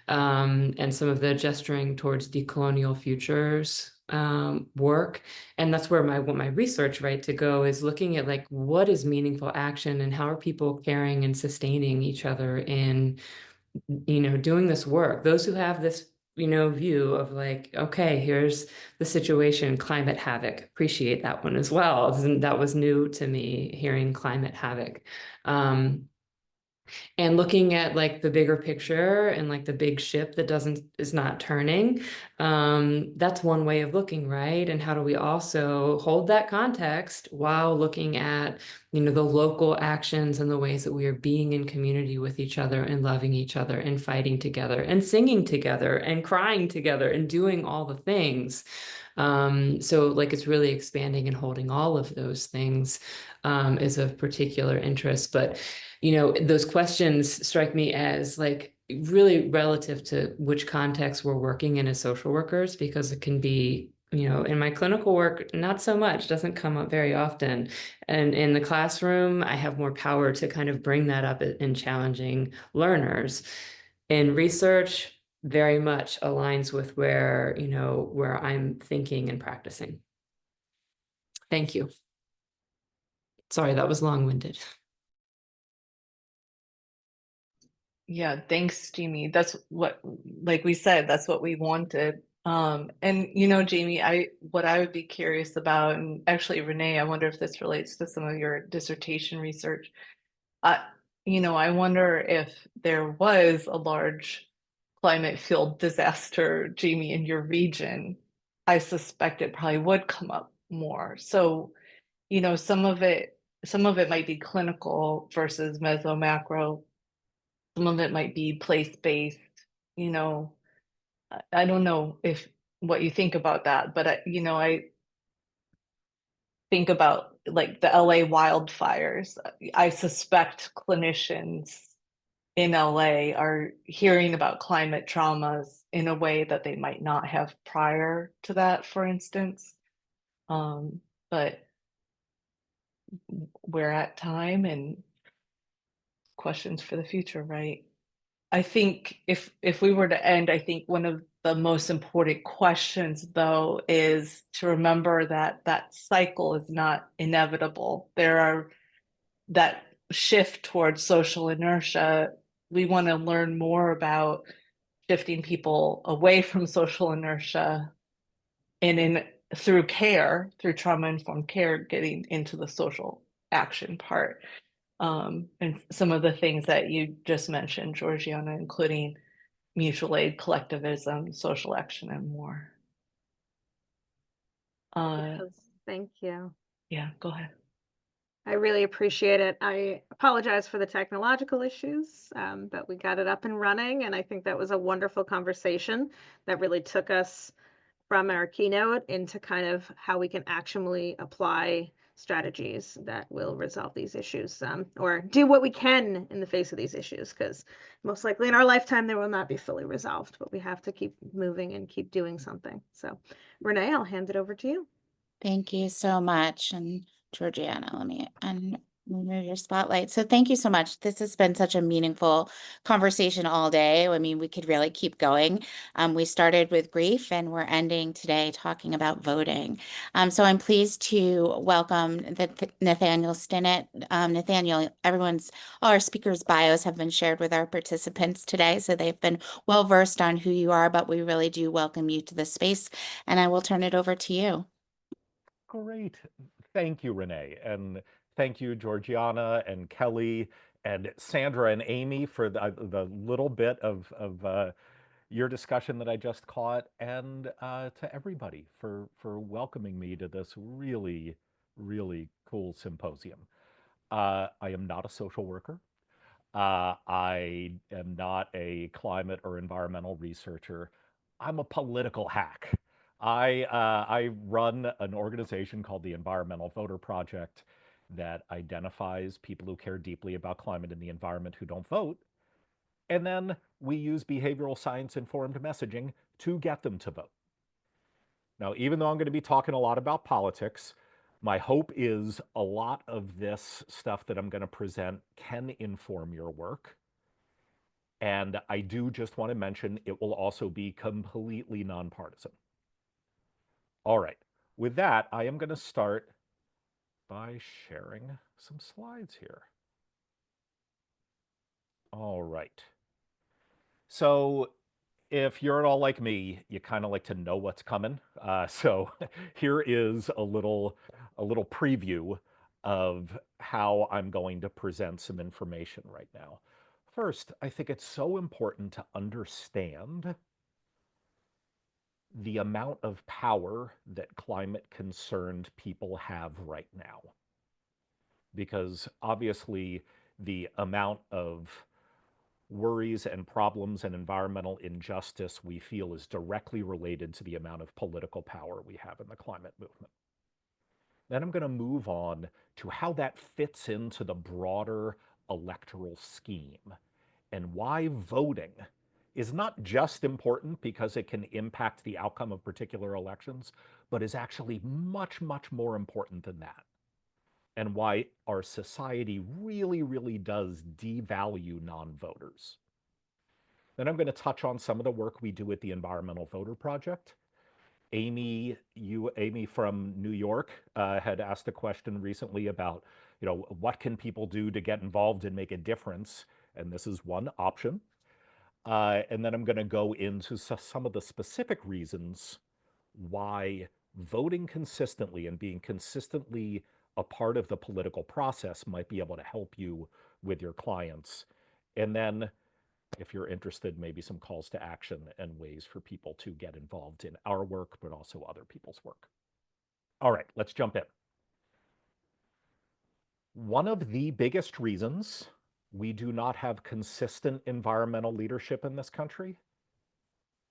Speaker 11: and some of the gesturing towards decolonial futures work. And that's where my research, right, to go is looking at like, what is meaningful action and how are people caring and sustaining each other in, doing this work. Those who have this, view of like, okay, here's the situation, climate havoc, appreciate that one as well. And that was new to me, hearing climate havoc. And looking at like the bigger picture and like the big ship that is not turning, that's one way of looking, right? And how do we also hold that context while looking at, the local actions and the ways that we are being in community with each other and loving each other and fighting together and singing together and crying together and doing all the things. So like it's really expanding and holding all of those things is of particular interest. But those questions strike me as like really relative to which context we're working in as social workers, because it can be, in my clinical work, not so much, doesn't come up very often. And in the classroom, I have more power to kind of bring that up in challenging learners. In research, very much aligns with where, where I'm thinking and practicing. Thank you. Sorry, that was long-winded.
Speaker 4: Yeah, thanks, Jamie. That's what, like we said, that's what we wanted. And Jamie, what I would be curious about, and actually, Renee, I wonder if this relates to some of your dissertation research. I, I wonder if there was a large climate field disaster, Jamie, in your region. I suspect it probably would come up more. So, some of it might be clinical versus meso macro. Some of it might be place-based. You know, I don't know if what you think about that, but I think about like the LA wildfires. I suspect clinicians in LA are hearing about climate traumas in a way that they might not have prior to that, for instance. But we're at time and questions for the future, right? I think if we were to end, I think one of the most important questions, though, is to remember that that cycle is not inevitable. There are that shift towards social inertia. We want to learn more about shifting people away from social inertia and through care, through trauma-informed care, getting into the social action part. And some of the things that you just mentioned, Georgiana, including mutual aid, collectivism, social action, and more.
Speaker 3: Yes, thank you.
Speaker 4: Yeah, go ahead.
Speaker 3: I really appreciate it. I apologize for the technological issues, but we got it up and running, and I think that was a wonderful conversation that really took us from our keynote into kind of how we can actionably apply strategies that will resolve these issues, or do what we can in the face of these issues, because most likely in our lifetime they will not be fully resolved, but we have to keep moving and keep doing something. So, Renee, I'll hand it over to you.
Speaker 6: Thank you so much. And Georgiana, let me remove your spotlight. So thank you so much. This has been such a meaningful conversation all day. I mean, we could really keep going. We started with grief and we're ending today talking about voting. So I'm pleased to welcome Nathaniel Stinnett. Nathaniel, all our speakers' bios have been shared with our participants today, so they've been well versed on who you are, but we really do welcome you to the space, and I will turn it over to you.
Speaker 12: Great. Thank you, Renee. And thank you, Georgiana and Kelly and Sandra and Amy for the little bit of your discussion that I just caught, and to everybody for welcoming me to this really, really cool symposium. I am not a social worker. I am not a climate or environmental researcher. I'm a political hack. I run an organization called the Environmental Voter Project that identifies people who care deeply about climate and the environment who don't vote. And then we use behavioral science informed messaging to get them to vote. Now, even though I'm going to be talking a lot about politics, my hope is a lot of this stuff that I'm going to present can inform your work. And I do just want to mention it will also be completely nonpartisan. All right, with that, I am going to start by sharing some slides here. All right. So if you're at all like me, you kind of like to know what's coming. So here is a little preview of how I'm going to present some information right now. First, I think it's so important to understand the amount of power that climate concerned people have right now. Because obviously the amount of worries and problems and environmental injustice we feel is directly related to the amount of political power we have in the climate movement. Then I'm going to move on to how that fits into the broader electoral scheme and why voting is not just important because it can impact the outcome of particular elections, but is actually much, much more important than that. And why our society really, really does devalue non-voters. Then I'm going to touch on some of the work we do at the Environmental Voter Project. Amy from New York had asked a question recently about, what can people do to get involved and make a difference? and this is one option. And then I'm going to go into some of the specific reasons why voting consistently and being consistently a part of the political process might be able to help you with your clients. And then, if you're interested, maybe some calls to action and ways for people to get involved in our work, but also other people's work. All right, let's jump in. One of the biggest reasons we do not have consistent environmental leadership in this country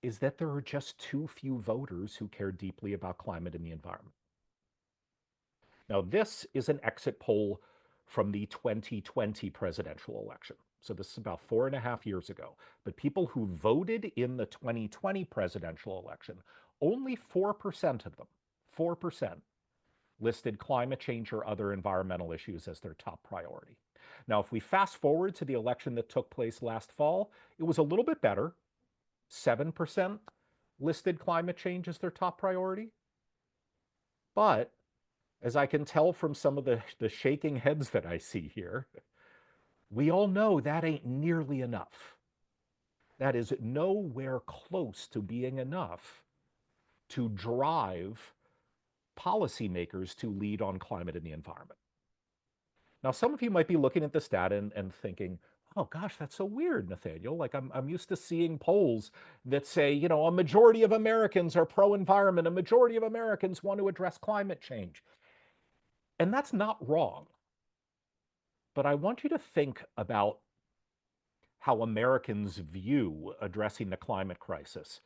Speaker 12: is that there are just too few voters who care deeply about climate and the environment. Now, this is an exit poll from the 2020 presidential election. So this is about 4.5 years ago. But people who voted in the 2020 presidential election, only 4% of them, 4%, listed climate change or other environmental issues as their top priority. Now, if we fast forward to the election that took place last fall, it was a little bit better. 7% listed climate change as their top priority. But as I can tell from some of the shaking heads that I see here, we all know that ain't nearly enough. That is nowhere close to being enough to drive policymakers to lead on climate and the environment. Now, some of you might be looking at this data and thinking, oh gosh, that's so weird, Nathaniel. Like I'm used to seeing polls that say, you know, a majority of Americans are pro-environment, a majority of Americans want to address climate change. And that's not wrong. But I want you to think about how Americans view addressing the climate crisis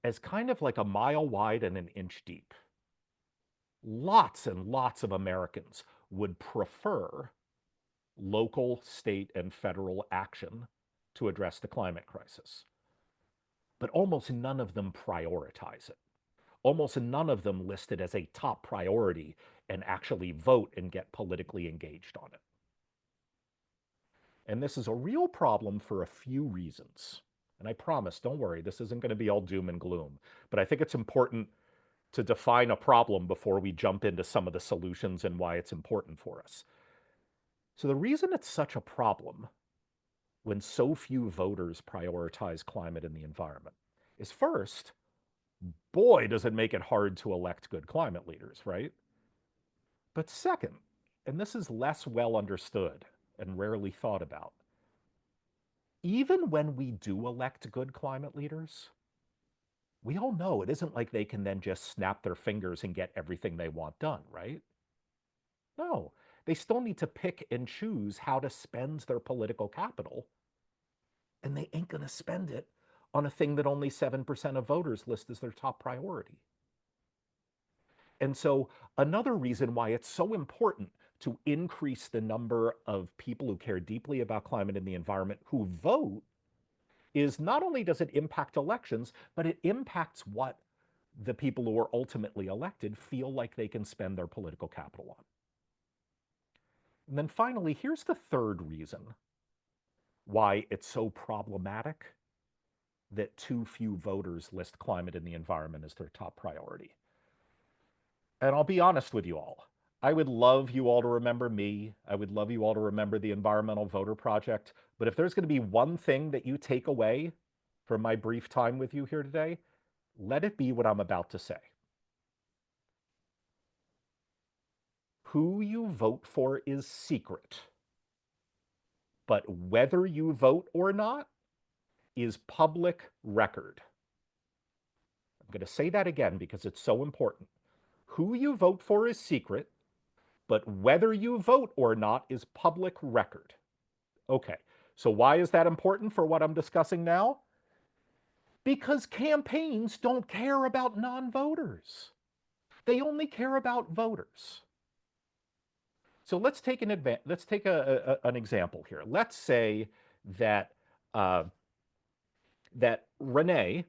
Speaker 12: as kind of like a mile wide and an inch deep. Lots and lots of Americans would prefer local, state, and federal action to address the climate crisis. But almost none of them prioritize it. Almost none of them list it as a top priority and actually vote and get politically engaged on it. And this is a real problem for a few reasons. And I promise, don't worry, this isn't going to be all doom and gloom. But I think it's important to define a problem before we jump into some of the solutions and why it's important for us. So the reason it's such a problem when so few voters prioritize climate and the environment is, first, boy, does it make it hard to elect good climate leaders, right? But second, and this is less well understood and rarely thought about, even when we do elect good climate leaders, we all know it isn't like they can then just snap their fingers and get everything they want done, right? No, they still need to pick and choose how to spend their political capital, and they ain't going to spend it on a thing that only 7% of voters list as their top priority. And so another reason why it's so important to increase the number of people who care deeply about climate and the environment who vote is not only does it impact elections, but it impacts what the people who are ultimately elected feel like they can spend their political capital on. And then finally, here's the third reason why it's so problematic that too few voters list climate and the environment as their top priority. And I'll be honest with you all. I would love you all to remember me. I would love you all to remember the Environmental Voter Project. But if there's going to be one thing that you take away from my brief time with you here today, let it be what I'm about to say. Who you vote for is secret. But whether you vote or not is public record. I'm going to say that again because it's so important. Who you vote for is secret, but whether you vote or not is public record. Okay, so why is that important for what I'm discussing now? Because campaigns don't care about non-voters. They only care about voters. So let's take an example here. Let's say that that Renee,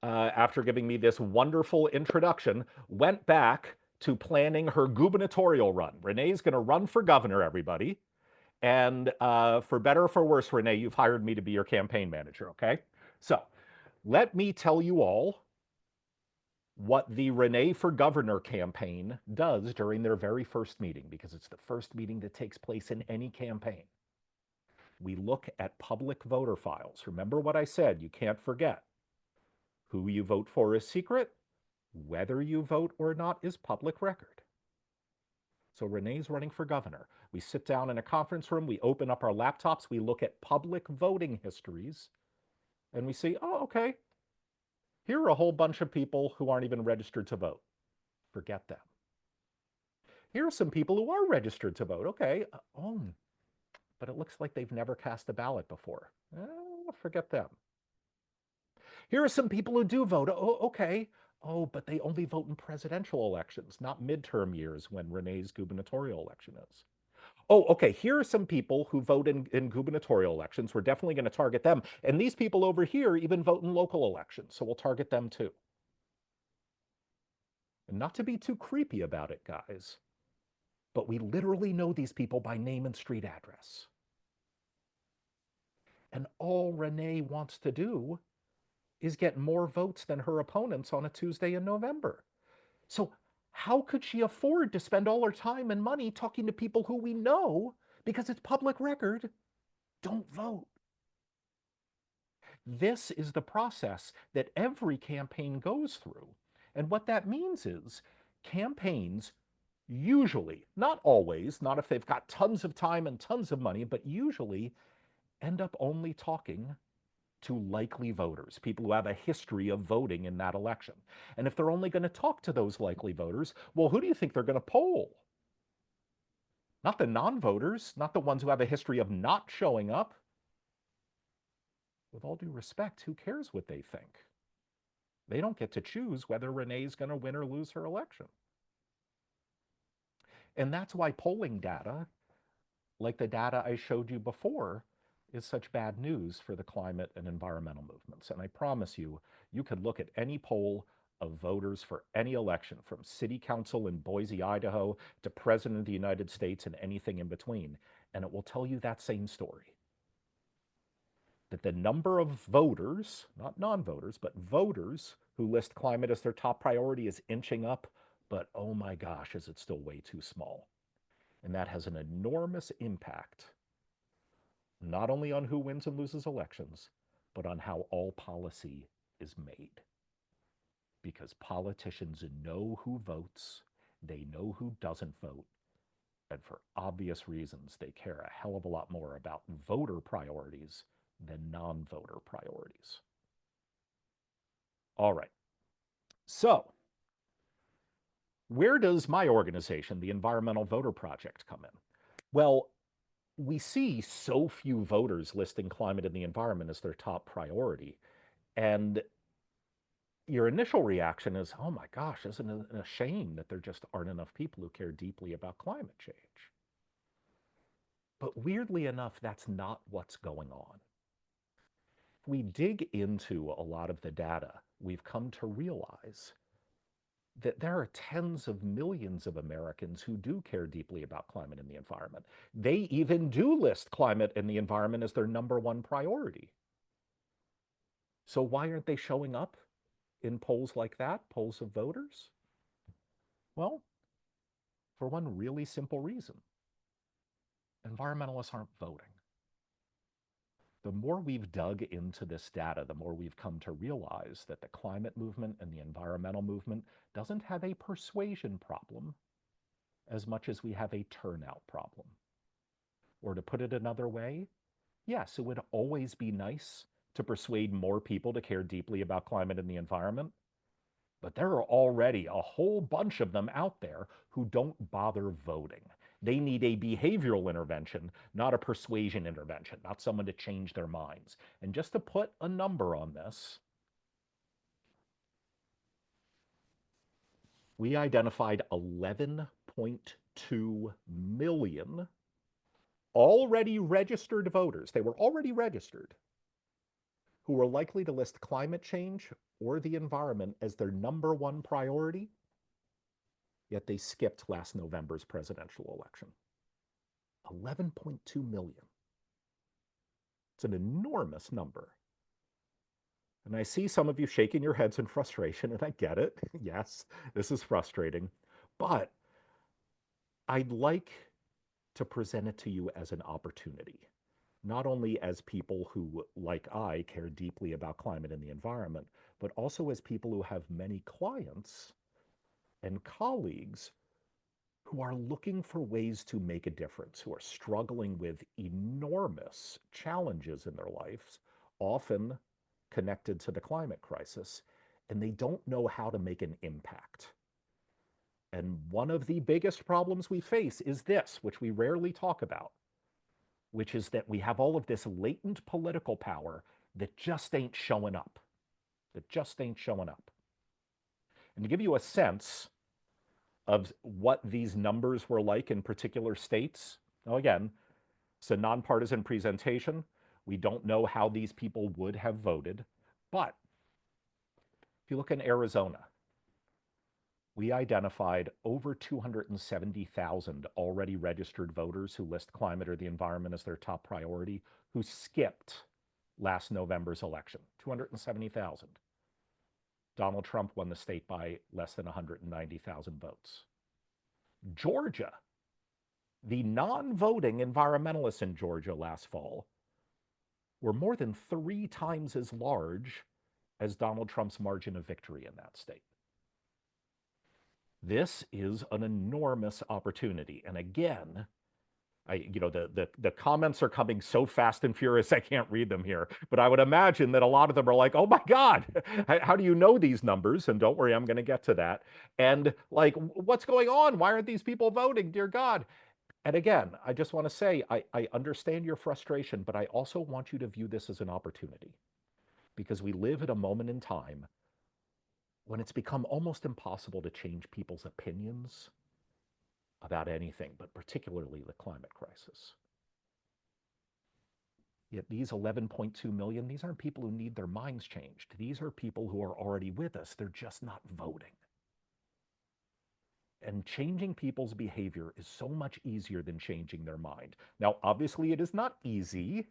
Speaker 12: after giving me this wonderful introduction, went back to planning her gubernatorial run. Renee's going to run for governor, everybody. And for better or for worse, Renee, you've hired me to be your campaign manager, okay? So let me tell you all what the Renee for Governor campaign does during their very first meeting, because it's the first meeting that takes place in any campaign. We look at public voter files. Remember what I said, you can't forget. Who you vote for is secret. Whether you vote or not is public record. So Renee's running for governor. We sit down in a conference room, we open up our laptops, we look at public voting histories, and we see, oh, okay, here are a whole bunch of people who aren't even registered to vote. Forget them. Here are some people who are registered to vote. Okay, oh, but it looks like they've never cast a ballot before. Forget them. Here are some people who do vote. Oh, okay. Oh, but they only vote in presidential elections, not midterm years when Renee's gubernatorial election is. Oh, okay, here are some people who vote in gubernatorial elections. We're definitely going to target them. And these people over here even vote in local elections, so we'll target them too. And not to be too creepy about it, guys, but we literally know these people by name and street address. And all Renee wants to do is get more votes than her opponents on a Tuesday in November. So how could she afford to spend all her time and money talking to people who we know, because it's public record, don't vote? This is the process that every campaign goes through. And what that means is campaigns usually, not always, not if they've got tons of time and tons of money, but usually end up only talking to likely voters, people who have a history of voting in that election. And if they're only going to talk to those likely voters, well, who do you think they're going to poll? Not the non-voters, not the ones who have a history of not showing up. With all due respect, who cares what they think? They don't get to choose whether Renee's going to win or lose her election. And that's why polling data, like the data I showed you before, is such bad news for the climate and environmental movements. And I promise you, you could look at any poll of voters for any election, from city council in Boise, Idaho, to president of the United States and anything in between, and it will tell you that same story. That the number of voters, not non-voters, but voters who list climate as their top priority is inching up, but oh my gosh, is it still way too small. And that has an enormous impact not only on who wins and loses elections, but on how all policy is made. Because politicians know who votes, they know who doesn't vote, and for obvious reasons, they care a hell of a lot more about voter priorities than non-voter priorities. All right. So, where does my organization, the Environmental Voter Project, come in? Well, we see so few voters listing climate and the environment as their top priority. And your initial reaction is, oh my gosh, isn't it a shame that there just aren't enough people who care deeply about climate change? But weirdly enough, that's not what's going on. If we dig into a lot of the data, we've come to realize that there are tens of millions of Americans who do care deeply about climate and the environment. They even do list climate and the environment as their number one priority. So why aren't they showing up in polls like that, polls of voters? Well, for one really simple reason. Environmentalists aren't voting. The more we've dug into this data, the more we've come to realize that the climate movement and the environmental movement doesn't have a persuasion problem as much as we have a turnout problem. Or to put it another way, yes, it would always be nice to persuade more people to care deeply about climate and the environment, but there are already a whole bunch of them out there who don't bother voting. They need a behavioral intervention, not a persuasion intervention, not someone to change their minds. And just to put a number on this, we identified 11.2 million already registered voters. They were already registered, who were likely to list climate change or the environment as their number one priority, yet they skipped last November's presidential election. 11.2 million. It's an enormous number. And I see some of you shaking your heads in frustration, and I get it. Yes, this is frustrating. But I'd like to present it to you as an opportunity. not only as people who, like I, care deeply about climate and the environment, but also as people who have many clients and colleagues who are looking for ways to make a difference, who are struggling with enormous challenges in their lives, often connected to the climate crisis, and they don't know how to make an impact. And one of the biggest problems we face is this, which we rarely talk about, which is that we have all of this latent political power that just ain't showing up, that just ain't showing up. And to give you a sense of what these numbers were like in particular states, now again, it's a nonpartisan presentation. We don't know how these people would have voted, but if you look in Arizona, we identified over 270,000 already registered voters who list climate or the environment as their top priority, who skipped last November's election. 270,000. Donald Trump won the state by less than 190,000 votes. Georgia, the non-voting environmentalists in Georgia last fall were more than 3 times as large as Donald Trump's margin of victory in that state. This is an enormous opportunity. And again, the comments are coming so fast and furious, I can't read them here. But I would imagine that a lot of them are like, oh my God, how do you know these numbers? And don't worry, I'm going to get to that. And like, what's going on? Why aren't these people voting? Dear God. And again, I just want to say, I understand your frustration, but I also want you to view this as an opportunity, because we live at a moment in time when it's become almost impossible to change people's opinions about anything, but particularly the climate crisis. Yet these 11.2 million, these aren't people who need their minds changed. These are people who are already with us. They're just not voting. And changing people's behavior is so much easier than changing their mind. Now, obviously, it is not easy.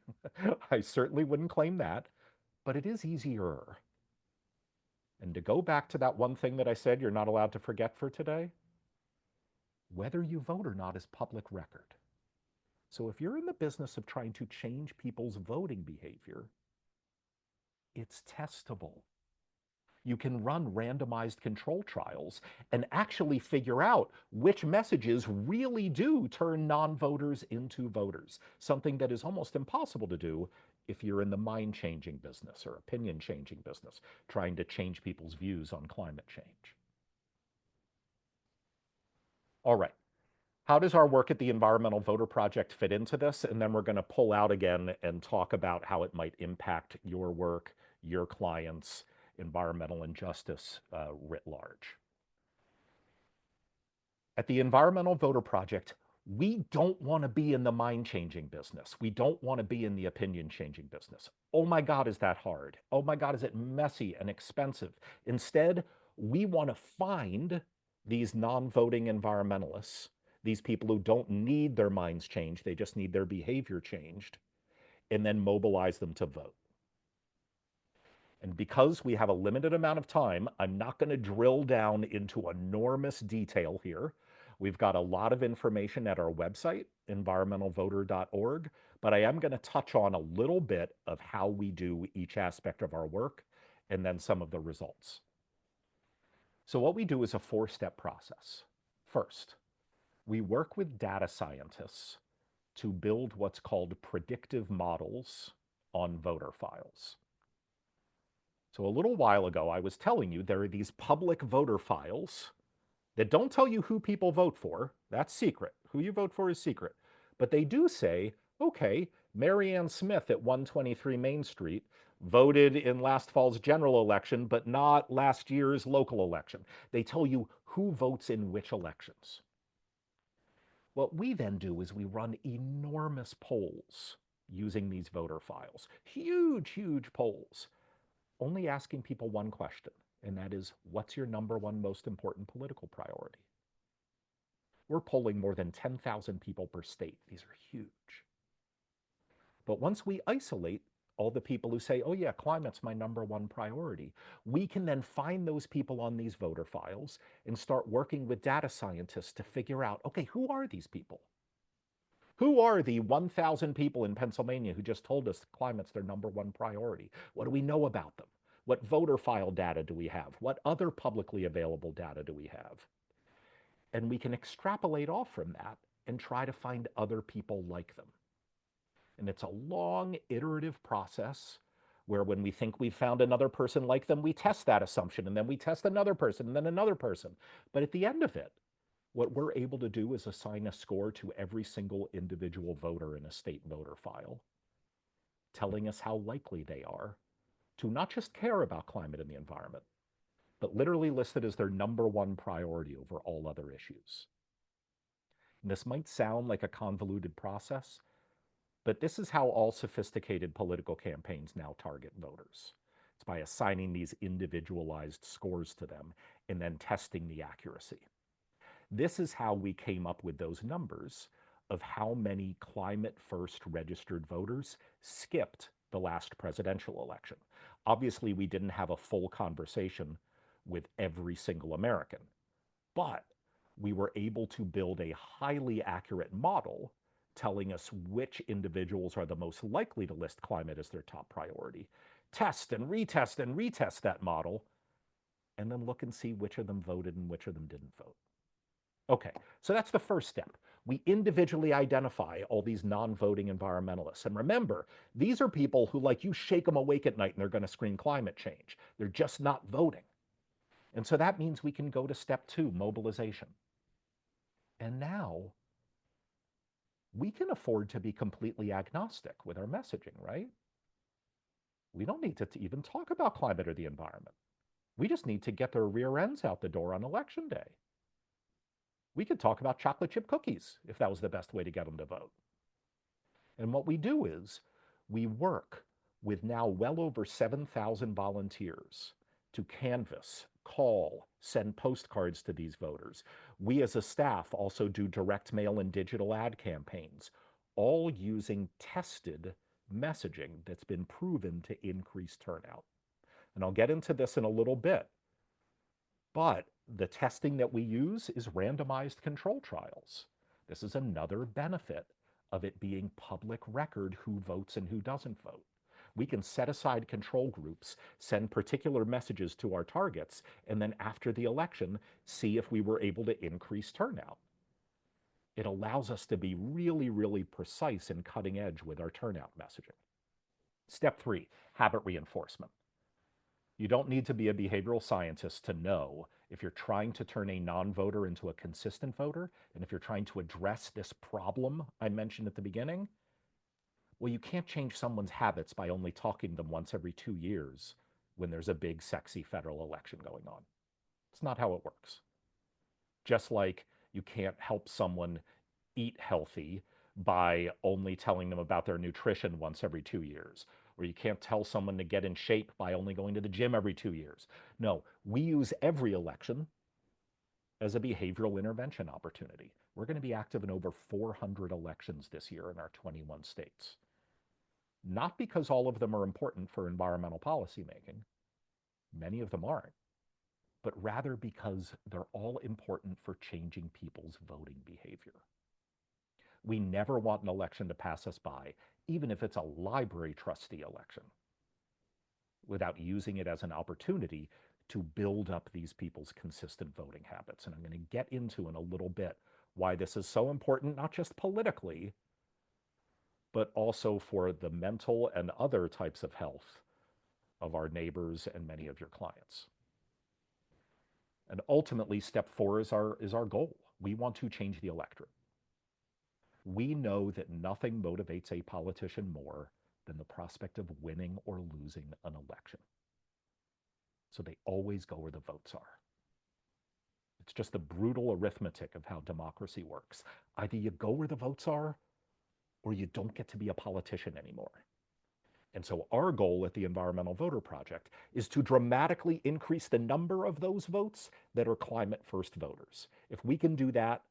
Speaker 12: I certainly wouldn't claim that, but it is easier. And to go back to that one thing that I said you're not allowed to forget for today, whether you vote or not is public record. So if you're in the business of trying to change people's voting behavior, it's testable. You can run randomized control trials and actually figure out which messages really do turn non-voters into voters, something that is almost impossible to do if you're in the mind-changing business or opinion-changing business, trying to change people's views on climate change. All right. How does our work at the Environmental Voter Project fit into this? And then we're going to pull out again and talk about how it might impact your work, your clients, environmental injustice writ large. At the Environmental Voter Project, we don't want to be in the mind-changing business. We don't want to be in the opinion-changing business. Oh my God, is that hard? Oh my God, is it messy and expensive? Instead, we want to find these non-voting environmentalists, these people who don't need their minds changed, they just need their behavior changed, and then mobilize them to vote. And because we have a limited amount of time, I'm not going to drill down into enormous detail here. We've got a lot of information at our website, environmentalvoter.org, but I am going to touch on a little bit of how we do each aspect of our work and then some of the results. So what we do is a 4-step process. First, we work with data scientists to build what's called predictive models on voter files. So a little while ago, I was telling you there are these public voter files that don't tell you who people vote for. That's secret. Who you vote for is secret. But they do say, okay, Mary Ann Smith at 123 Main Street voted in last fall's general election, but not last year's local election. They tell you who votes in which elections. What we then do is we run enormous polls using these voter files. Huge, huge polls. Only asking people one question, and that is, what's your number one most important political priority? We're polling more than 10,000 people per state. These are huge. But once we isolate all the people who say, oh yeah, climate's my number one priority, we can then find those people on these voter files and start working with data scientists to figure out, okay, who are these people? Who are the 1,000 people in Pennsylvania who just told us climate's their #1 priority? What do we know about them? What voter file data do we have? What other publicly available data do we have? And we can extrapolate off from that and try to find other people like them. And it's a long, iterative process where when we think we've found another person like them, we test that assumption, and then we test another person, and then another person. But at the end of it, what we're able to do is assign a score to every single individual voter in a state voter file, telling us how likely they are to not just care about climate and the environment, but literally list it as their #1 priority over all other issues. And this might sound like a convoluted process, but this is how all sophisticated political campaigns now target voters. It's by assigning these individualized scores to them and then testing the accuracy. This is how we came up with those numbers of how many climate first registered voters skipped the last presidential election. Obviously, we didn't have a full conversation with every single American, but we were able to build a highly accurate model telling us which individuals are the most likely to list climate as their top priority. Test and retest that model, and then look and see which of them voted and which of them didn't vote. Okay, so that's the first step. We individually identify all these non-voting environmentalists. And remember, these are people who, like, you shake them awake at night and they're going to scream climate change. They're just not voting. And so that means we can go to step 2, mobilization. And now we can afford to be completely agnostic with our messaging, right? We don't need to even talk about climate or the environment. We just need to get their rear ends out the door on election day. We could talk about chocolate chip cookies if that was the best way to get them to vote. And what we do is we work with now well over 7,000 volunteers to canvass, call, send postcards to these voters. We as a staff also do direct mail and digital ad campaigns, all using tested messaging that's been proven to increase turnout. And I'll get into this in a little bit. But the testing that we use is randomized control trials. This is another benefit of it being public record who votes and who doesn't vote. We can set aside control groups, send particular messages to our targets, and then after the election, see if we were able to increase turnout. It allows us to be really, really precise and cutting edge with our turnout messaging. Step 3, habit reinforcement. You don't need to be a behavioral scientist to know if you're trying to turn a non-voter into a consistent voter, and if you're trying to address this problem I mentioned at the beginning, well, you can't change someone's habits by only talking to them once every 2 years when there's a big, sexy federal election going on. It's not how it works. Just like you can't help someone eat healthy by only telling them about their nutrition once every 2 years, or you can't tell someone to get in shape by only going to the gym every 2 years. No, we use every election as a behavioral intervention opportunity. We're going to be active in over 400 elections this year in our 21 states. Not because all of them are important for environmental policymaking, many of them aren't, but rather because they're all important for changing people's voting behavior. We never want an election to pass us by, even if it's a library trustee election, without using it as an opportunity to build up these people's consistent voting habits. And I'm going to get into in a little bit why this is so important, not just politically, but also for the mental and other types of health of our neighbors and many of your clients. And ultimately, step 4 is our goal. We want to change the electorate. We know that nothing motivates a politician more than the prospect of winning or losing an election. So they always go where the votes are. It's just the brutal arithmetic of how democracy works. Either you go where the votes are, or you don't get to be a politician anymore. And so our goal at the Environmental Voter Project is to dramatically increase the number of those votes that are climate first voters. If we can do that,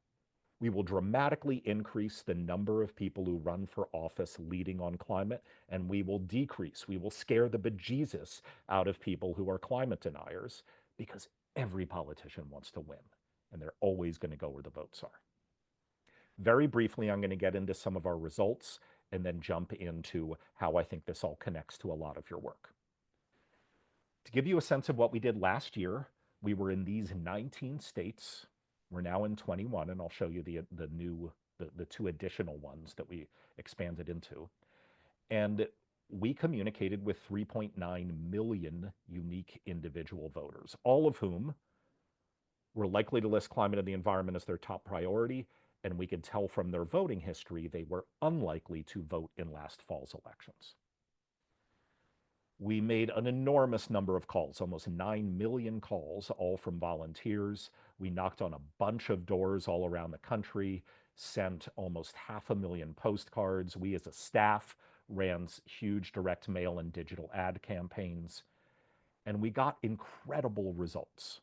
Speaker 12: we will dramatically increase the number of people who run for office leading on climate, and we will scare the bejesus out of people who are climate deniers, because every politician wants to win, and they're always going to go where the votes are. Very briefly, I'm going to get into some of our results and then jump into how I think this all connects to a lot of your work. To give you a sense of what we did last year, we were in these 19 states. We're now in 21, and I'll show you the two additional ones that we expanded into. And we communicated with 3.9 million unique individual voters, all of whom were likely to list climate and the environment as their top priority, and we could tell from their voting history they were unlikely to vote in last fall's elections. We made an enormous number of calls, almost 9 million calls, all from volunteers. We knocked on a bunch of doors all around the country, sent almost 500,000 postcards. We as a staff ran huge direct mail and digital ad campaigns, and we got incredible results.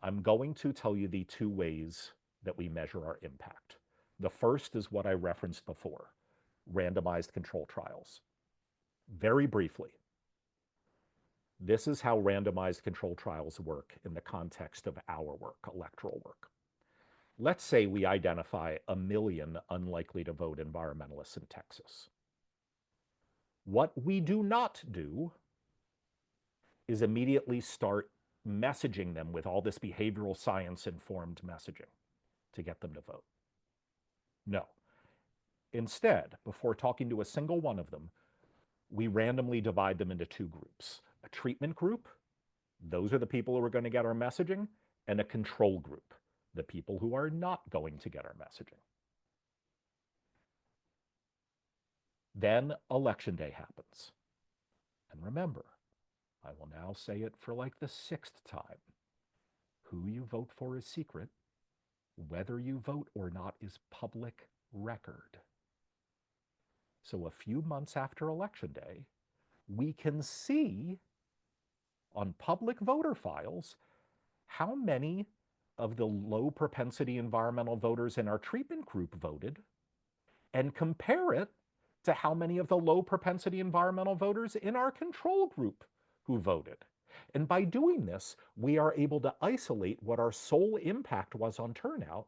Speaker 12: I'm going to tell you the two ways that we measure our impact. The first is what I referenced before, randomized control trials. Very briefly, this is how randomized control trials work in the context of our work, electoral work. Let's say we identify 1 million unlikely to vote environmentalists in Texas. What we do not do is immediately start messaging them with all this behavioral science informed messaging to get them to vote. No. Instead, before talking to a single one of them, we randomly divide them into two groups. A treatment group, those are the people who are going to get our messaging, and a control group, the people who are not going to get our messaging. Then election day happens. And remember, I will now say it for like the 6th time. Who you vote for is secret. Whether you vote or not is public record. So a few months after election day, we can see on public voter files how many of the low propensity environmental voters in our treatment group voted and compare it to how many of the low propensity environmental voters in our control group who voted. And by doing this, we are able to isolate what our sole impact was on turnout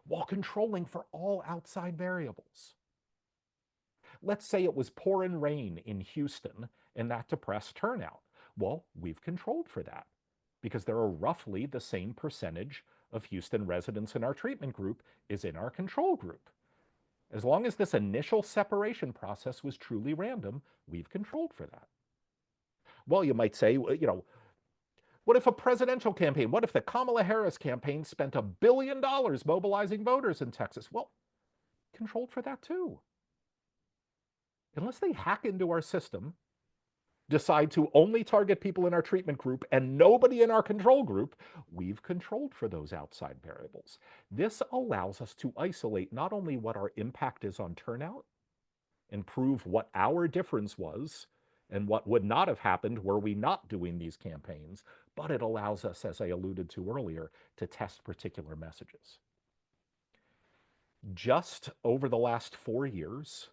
Speaker 12: while controlling for all outside variables. Let's say it was pouring rain in Houston and that depressed turnout. Well, we've controlled for that because there are roughly the same percentage of Houston residents in our treatment group is in our control group. As long as this initial separation process was truly random, we've controlled for that. Well, you might say, what if a presidential campaign, what if the Kamala Harris campaign spent $1 billion mobilizing voters in Texas? Well, controlled for that too. Unless they hack into our system, decide to only target people in our treatment group and nobody in our control group, we've controlled for those outside variables. This allows us to isolate not only what our impact is on turnout and prove what our difference was and what would not have happened were we not doing these campaigns, but it allows us, as I alluded to earlier, to test particular messages. Just over the last 4 years,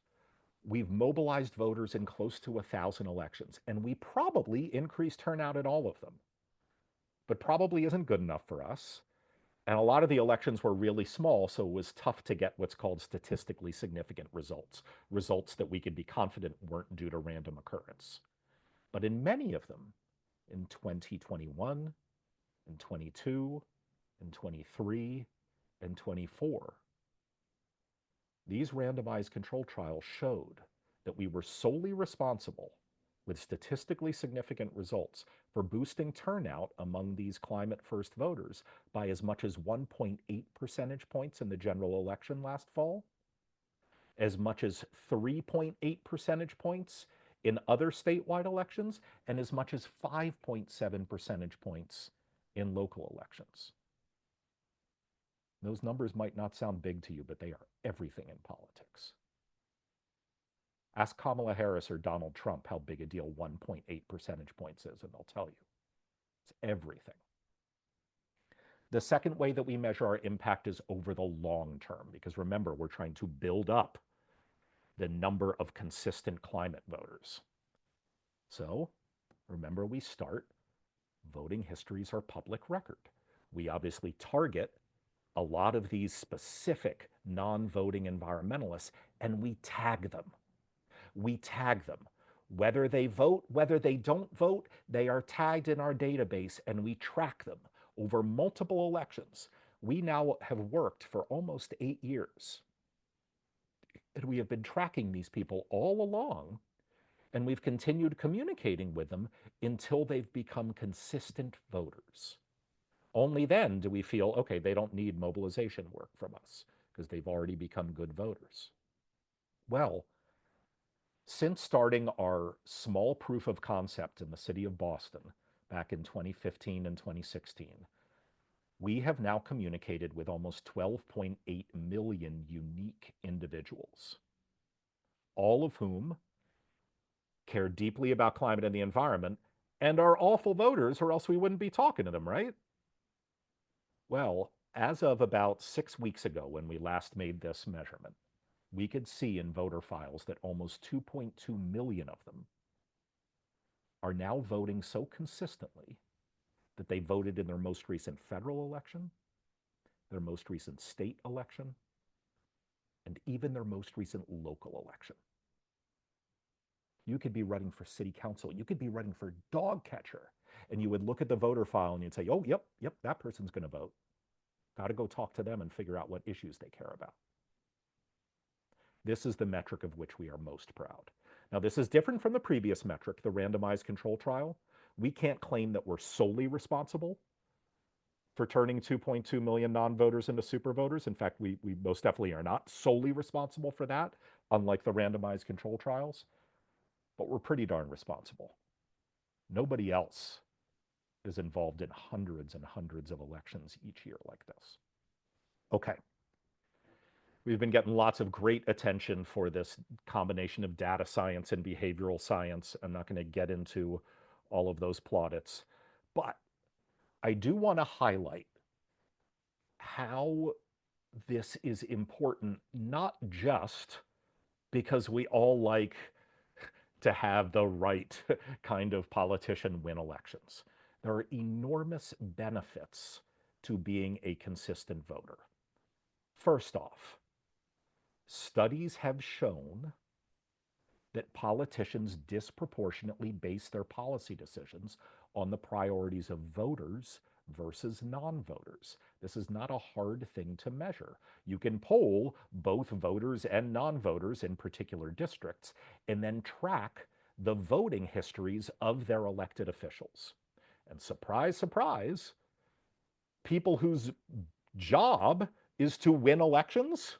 Speaker 12: we've mobilized voters in close to 1,000 elections, and we probably increased turnout at all of them. But probably isn't good enough for us. And a lot of the elections were really small, so it was tough to get what's called statistically significant results, results that we could be confident weren't due to random occurrence. But in many of them, in 2021, in 22, in 23, and 24, these randomized control trials showed that we were solely responsible, with statistically significant results, for boosting turnout among these climate-first voters by as much as 1.8 percentage points in the general election last fall, as much as 3.8 percentage points in other statewide elections, and as much as 5.7 percentage points in local elections. Those numbers might not sound big to you, but they are everything in politics. Ask Kamala Harris or Donald Trump how big a deal 1.8 percentage points is, and they'll tell you. It's everything. The second way that we measure our impact is over the long term, because remember, we're trying to build up the number of consistent climate voters. So remember, we start, voting histories are public record. We obviously target a lot of these specific non-voting environmentalists, and we tag them. We tag them. Whether they vote, whether they don't vote, they are tagged in our database and we track them over multiple elections. We now have worked for almost 8 years. And we have been tracking these people all along, and we've continued communicating with them until they've become consistent voters. Only then do we feel, okay, they don't need mobilization work from us because they've already become good voters. Well, since starting our small proof of concept in the city of Boston back in 2015 and 2016, we have now communicated with almost 12.8 million unique individuals, all of whom care deeply about climate and the environment and are awful voters, or else we wouldn't be talking to them, right? Well, as of about 6 weeks ago, when we last made this measurement, we could see in voter files that almost 2.2 million of them are now voting so consistently that they voted in their most recent federal election, their most recent state election, and even their most recent local election. You could be running for city council, you could be running for dog catcher, and you would look at the voter file and you'd say, oh, yep, that person's going to vote. Got to go talk to them and figure out what issues they care about. This is the metric of which we are most proud. Now, this is different from the previous metric, the randomized control trial. We can't claim that we're solely responsible for turning 2.2 million non-voters into super voters. In fact, we most definitely are not solely responsible for that, unlike the randomized control trials, but we're pretty darn responsible. Nobody else is involved in hundreds and hundreds of elections each year like this. Okay. We've been getting lots of great attention for this combination of data science and behavioral science. I'm not going to get into all of those plaudits, but I do want to highlight how this is important, not just because we all like to have the right kind of politician win elections. There are enormous benefits to being a consistent voter. First off, studies have shown that politicians disproportionately base their policy decisions on the priorities of voters versus non-voters. This is not a hard thing to measure. You can poll both voters and non-voters in particular districts and then track the voting histories of their elected officials. And surprise, surprise, people whose job is to win elections,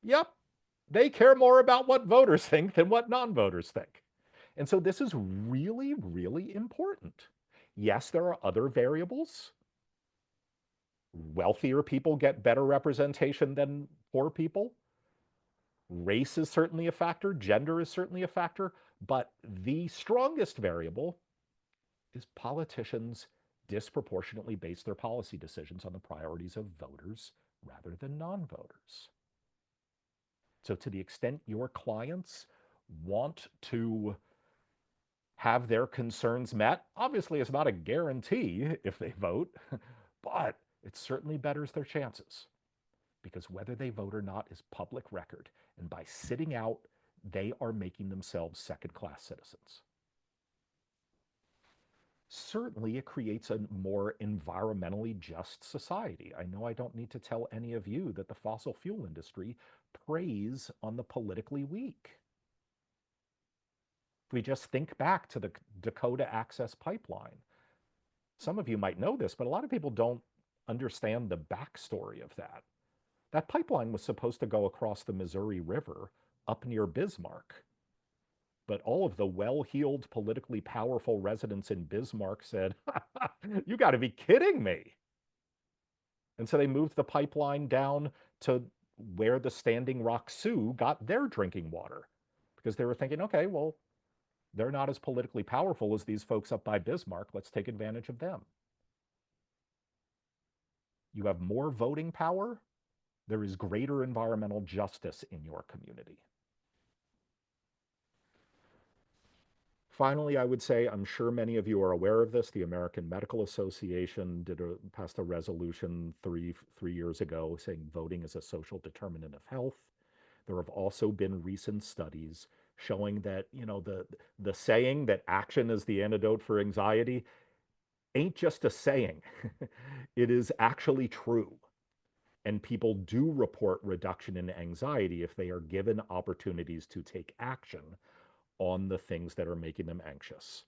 Speaker 12: yep, they care more about what voters think than what non-voters think. And so this is really, really important. Yes, there are other variables. Wealthier people get better representation than poor people. Race is certainly a factor. Gender is certainly a factor. But the strongest variable is politicians disproportionately base their policy decisions on the priorities of voters rather than non-voters. So to the extent your clients want to have their concerns met, obviously it's not a guarantee if they vote, but it certainly betters their chances, because whether they vote or not is public record. And by sitting out, they are making themselves second-class citizens. Certainly it creates a more environmentally just society. I know I don't need to tell any of you that the fossil fuel industry preys on the politically weak. If we just think back to the Dakota Access Pipeline, some of you might know this, but a lot of people don't understand the backstory of that. That pipeline was supposed to go across the Missouri River up near Bismarck. But all of the well-heeled, politically powerful residents in Bismarck said, you got to be kidding me. And so they moved the pipeline down to where the Standing Rock Sioux got their drinking water, because they were thinking, okay, well, they're not as politically powerful as these folks up by Bismarck. Let's take advantage of them. You have more voting power, there is greater environmental justice in your community. Finally, I would say, I'm sure many of you are aware of this. The American Medical Association passed a resolution three years ago saying voting is a social determinant of health. There have also been recent studies showing that, the saying that action is the antidote for anxiety ain't just a saying. It is actually true. And people do report reduction in anxiety if they are given opportunities to take action on the things that are making them anxious.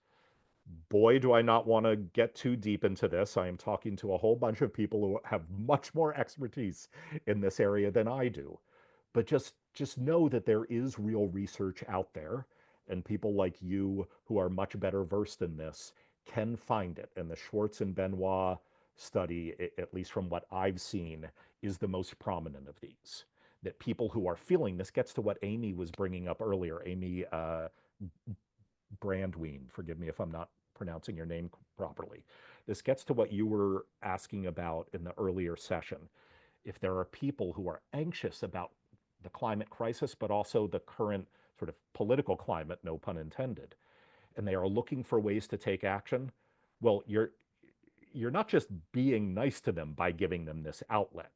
Speaker 12: Boy, do I not want to get too deep into this. I am talking to a whole bunch of people who have much more expertise in this area than I do. But just know that there is real research out there, and people like you who are much better versed in this can find it. And the Schwartz and Benoit study, at least from what I've seen, is the most prominent of these. That people who are feeling this gets to what Amy was bringing up earlier. Amy Brandwein, forgive me if I'm not pronouncing your name properly. This gets to what you were asking about in the earlier session. If there are people who are anxious about the climate crisis, but also the current sort of political climate, no pun intended, and they are looking for ways to take action, well, you're not just being nice to them by giving them this outlet.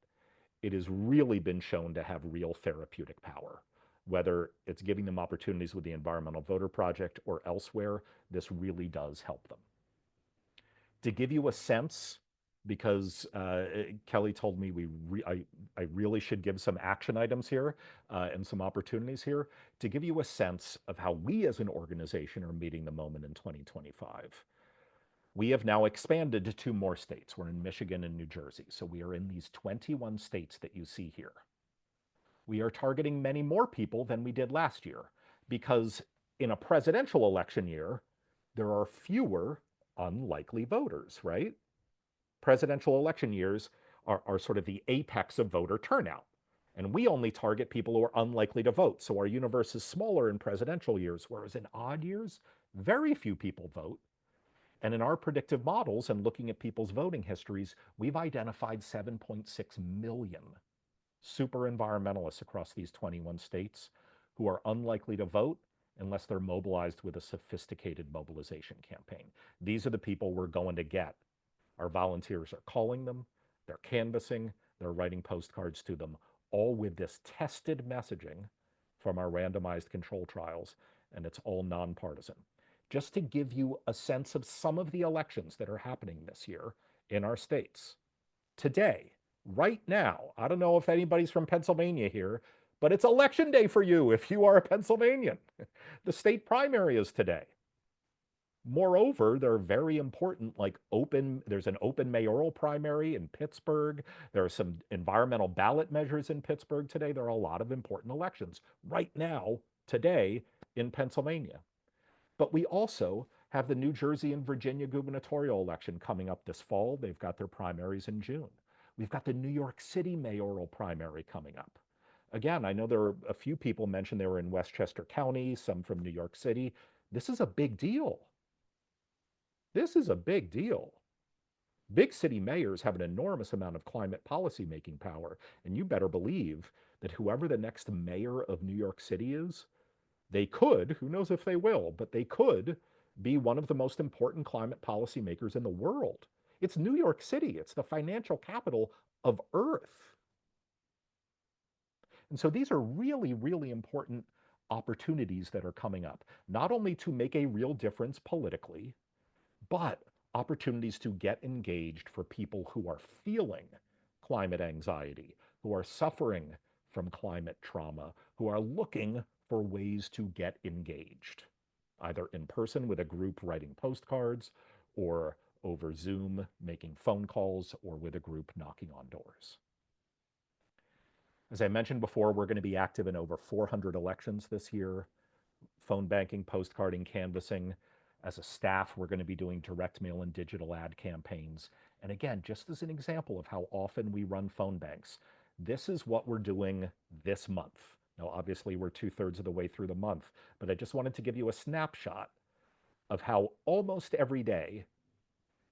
Speaker 12: It has really been shown to have real therapeutic power. Whether it's giving them opportunities with the Environmental Voter Project or elsewhere, this really does help them. To give you a sense, because Kelly told me I really should give some action items here and some opportunities here, to give you a sense of how we as an organization are meeting the moment in 2025. We have now expanded to 2 more states. We're in Michigan and New Jersey. So we are in these 21 states that you see here. We are targeting many more people than we did last year because in a presidential election year, there are fewer unlikely voters, right? Presidential election years are sort of the apex of voter turnout. And we only target people who are unlikely to vote. So our universe is smaller in presidential years, whereas in odd years, very few people vote. And in our predictive models and looking at people's voting histories, we've identified 7.6 million super environmentalists across these 21 states who are unlikely to vote unless they're mobilized with a sophisticated mobilization campaign. These are the people we're going to get. Our volunteers are calling them, they're canvassing, they're writing postcards to them, all with this tested messaging from our randomized control trials, and it's all nonpartisan. Just to give you a sense of some of the elections that are happening this year in our states. Today, right now, I don't know if anybody's from Pennsylvania here, but it's election day for you if you are a Pennsylvanian. The state primary is today. Moreover, there are very important, there's an open mayoral primary in Pittsburgh. There are some environmental ballot measures in Pittsburgh today. There are a lot of important elections right now, today, in Pennsylvania. But we also have the New Jersey and Virginia gubernatorial election coming up this fall. They've got their primaries in June. We've got the New York City mayoral primary coming up. Again, I know there are a few people mentioned they were in Westchester County, some from New York City. This is a big deal. This is a big deal. Big city mayors have an enormous amount of climate policy making power, and you better believe that whoever the next mayor of New York City is, they could, who knows if they will, but they could be one of the most important climate policy makers in the world. It's New York City. It's the financial capital of Earth. And so these are really, really important opportunities that are coming up, not only to make a real difference politically, but opportunities to get engaged for people who are feeling climate anxiety, who are suffering from climate trauma, who are looking for ways to get engaged, either in person with a group writing postcards, or over Zoom making phone calls, or with a group knocking on doors. As I mentioned before, we're going to be active in over 400 elections this year, phone banking, postcarding, canvassing. As a staff, we're going to be doing direct mail and digital ad campaigns. And again, just as an example of how often we run phone banks, this is what we're doing this month. Now, obviously, we're 2/3 of the way through the month, but I just wanted to give you a snapshot of how almost every day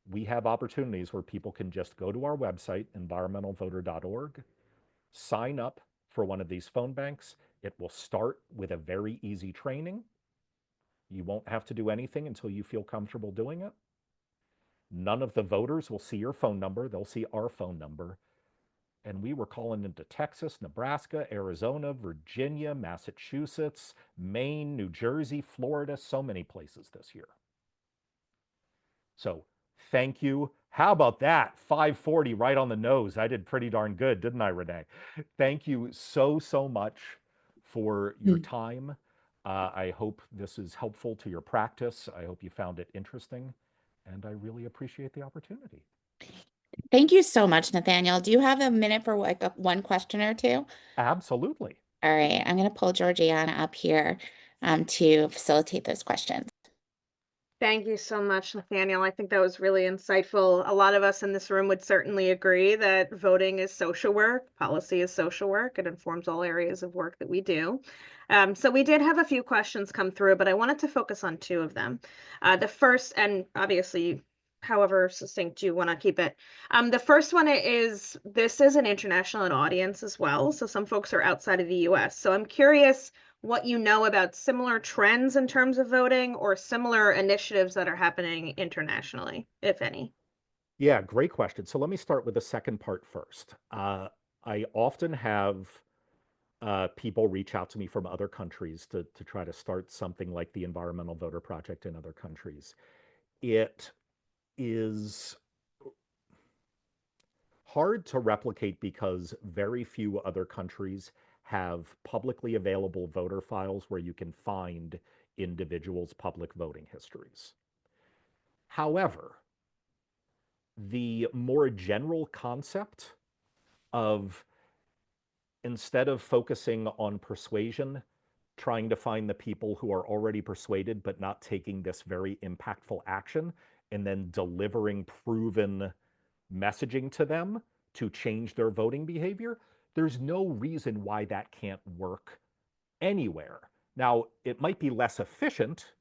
Speaker 12: we have opportunities where people can just go to our website, environmentalvoter.org, sign up for one of these phone banks. It will start with a very easy training. You won't have to do anything until you feel comfortable doing it. None of the voters will see your phone number. They'll see our phone number. And we were calling into Texas, Nebraska, Arizona, Virginia, Massachusetts, Maine, New Jersey, Florida, so many places this year. So thank you. How about that? 540 right on the nose. I did pretty darn good, didn't I, Renee? Thank you so, so much for your time. I hope this is helpful to your practice. I hope you found it interesting. And I really appreciate the opportunity.
Speaker 6: Thank you so much, Nathaniel. Do you have a minute for like one question or two?
Speaker 12: Absolutely.
Speaker 6: All right, I'm going to pull Georgiana up here to facilitate those questions.
Speaker 3: Thank you so much, Nathaniel. I think that was really insightful. A lot of us in this room would certainly agree that voting is social work, policy is social work. It informs all areas of work that we do. So we did have a few questions come through, but I wanted to focus on two of them. The first, and obviously, however succinct you want to keep it. The first one is, this is an international audience as well. So some folks are outside of the US. So I'm curious what you know about similar trends in terms of voting or similar initiatives that are happening internationally, if any.
Speaker 12: Yeah, great question. So let me start with the second part first. I often have people reach out to me from other countries to try to start something like the Environmental Voter Project in other countries. It is hard to replicate because very few other countries have publicly available voter files where you can find individuals' public voting histories. However, the more general concept of, instead of focusing on persuasion, trying to find the people who are already persuaded but not taking this very impactful action, and then delivering proven messaging to them to change their voting behavior, there's no reason why that can't work anywhere. Now, it might be less efficient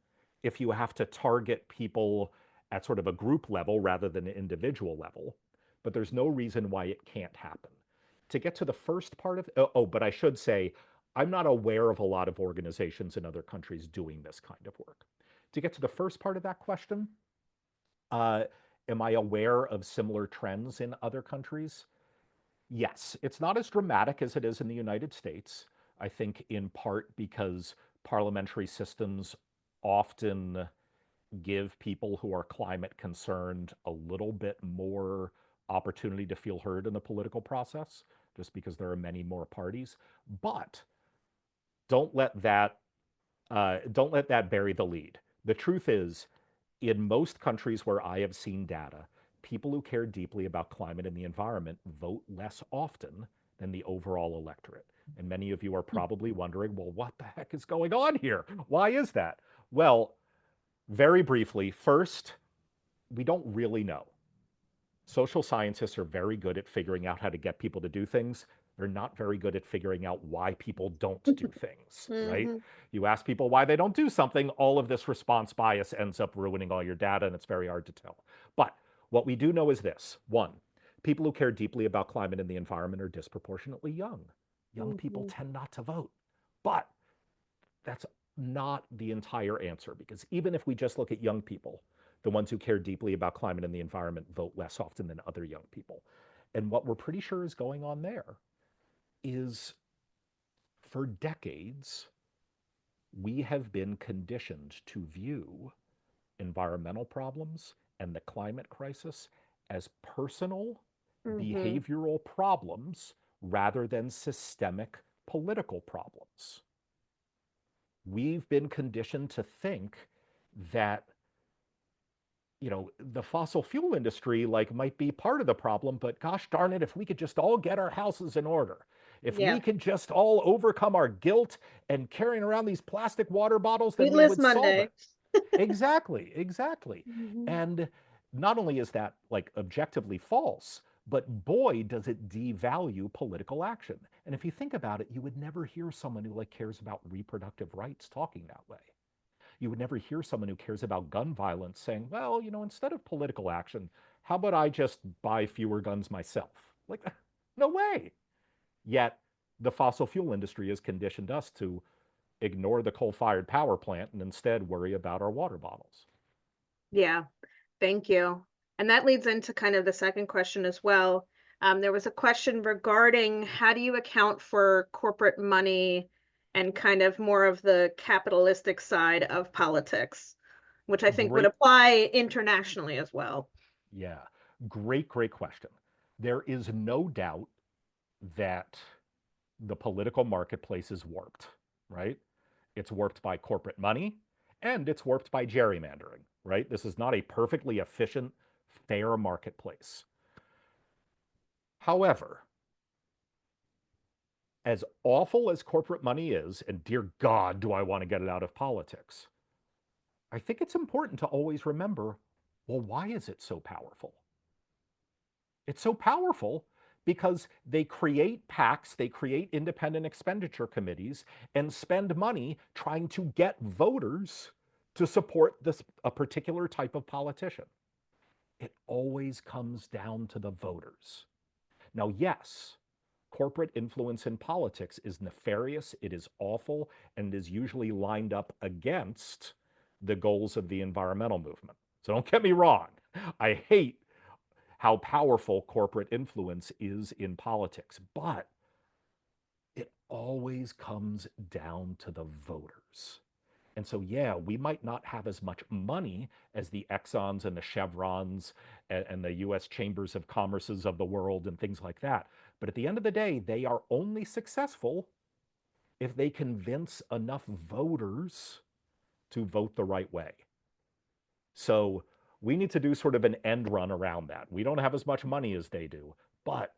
Speaker 12: if you have to target people at sort of a group level rather than an individual level, but there's no reason why it can't happen. To get to the first part of, but I should say, I'm not aware of a lot of organizations in other countries doing this kind of work. To get to the first part of that question, am I aware of similar trends in other countries? Yes, it's not as dramatic as it is in the United States. I think in part because parliamentary systems often give people who are climate concerned a little bit more opportunity to feel heard in the political process, just because there are many more parties. But don't let that bury the lead. The truth is, in most countries where I have seen data, people who care deeply about climate and the environment vote less often than the overall electorate. And many of you are probably wondering, well, what the heck is going on here? Why is that? Well, very briefly, first, we don't really know. Social scientists are very good at figuring out how to get people to do things. They're not very good at figuring out why people don't do things, right? You ask people why they don't do something, all of this response bias ends up ruining all your data, and it's very hard to tell. But what we do know is this. One, people who care deeply about climate and the environment are disproportionately young. Young people tend not to vote. But that's not the entire answer, because even if we just look at young people, the ones who care deeply about climate and the environment vote less often than other young people. And what we're pretty sure is going on there is, for decades, we have been conditioned to view environmental problems and the climate crisis as personal behavioral problems rather than systemic political problems. We've been conditioned to think that, you know, the fossil fuel industry might be part of the problem, but gosh darn it, if we could just all get our houses in order, if we could just all overcome our guilt and carrying around these plastic water bottles, then we would solve it. Exactly. And not only is that objectively false, but boy, does it devalue political action. And if you think about it, you would never hear someone who cares about reproductive rights talking that way. You would never hear someone who cares about gun violence saying, well, instead of political action, how about I just buy fewer guns myself? No way. Yet the fossil fuel industry has conditioned us to ignore the coal-fired power plant and instead worry about our water bottles.
Speaker 3: Yeah, thank you. And that leads into kind of the second question as well. There was a question regarding how do you account for corporate money and kind of more of the capitalistic side of politics, which I think would
Speaker 12: Great.
Speaker 3: apply internationally as well.
Speaker 12: Yeah, great question. There is no doubt that the political marketplace is warped, right? It's warped by corporate money and it's warped by gerrymandering, right? This is not a perfectly efficient, fair marketplace. However, as awful as corporate money is, and dear God, do I want to get it out of politics, I think it's important to always remember, well, why is it so powerful? It's so powerful because they create PACs, they create independent expenditure committees, and spend money trying to get voters to support a particular type of politician. It always comes down to the voters. Now, yes, corporate influence in politics is nefarious, it is awful, and is usually lined up against the goals of the environmental movement. So don't get me wrong. I hate how powerful corporate influence is in politics, but it always comes down to the voters. And so, yeah, we might not have as much money as the Exxons and the Chevrons and the US Chambers of Commerces of the world and things like that. But at the end of the day, they are only successful if they convince enough voters to vote the right way. So we need to do sort of an end run around that. We don't have as much money as they do, but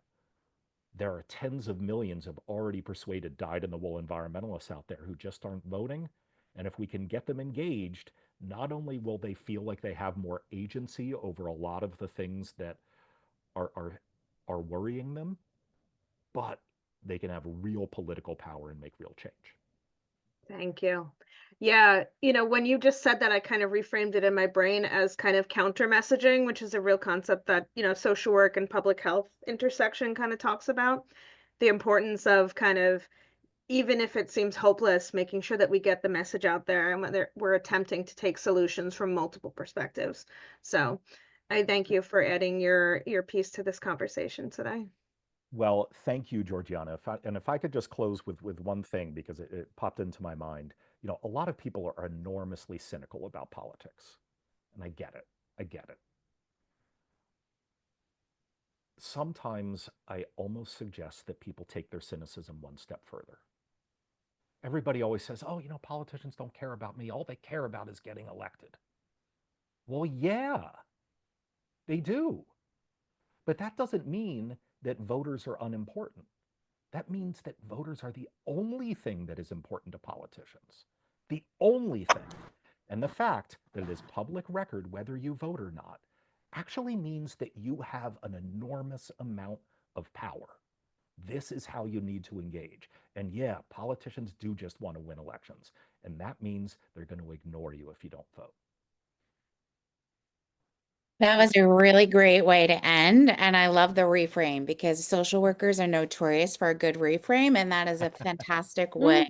Speaker 12: there are tens of millions of already persuaded dyed-in-the-wool environmentalists out there who just aren't voting. And if we can get them engaged, not only will they feel like they have more agency over a lot of the things that are worrying them, but they can have real political power and make real change.
Speaker 3: Thank you. Yeah, when you just said that, I kind of reframed it in my brain as kind of counter messaging, which is a real concept that, social work and public health intersection kind of talks about. The importance of kind of, even if it seems hopeless, making sure that we get the message out there and whether we're attempting to take solutions from multiple perspectives. So I thank you for adding your piece to this conversation today.
Speaker 12: Well, thank you, Georgiana. If I could just close with one thing, because it popped into my mind. A lot of people are enormously cynical about politics, and I get it. I get it. Sometimes I almost suggest that people take their cynicism one step further. Everybody always says, oh, politicians don't care about me. All they care about is getting elected. Well, yeah, they do. But that doesn't mean that voters are unimportant. That means that voters are the only thing that is important to politicians. The only thing. And the fact that it is public record whether you vote or not actually means that you have an enormous amount of power. This is how you need to engage. And yeah, politicians do just want to win elections. And that means they're going to ignore you if you don't vote.
Speaker 6: That was a really great way to end. And I love the reframe because social workers are notorious for a good reframe. And that is a fantastic way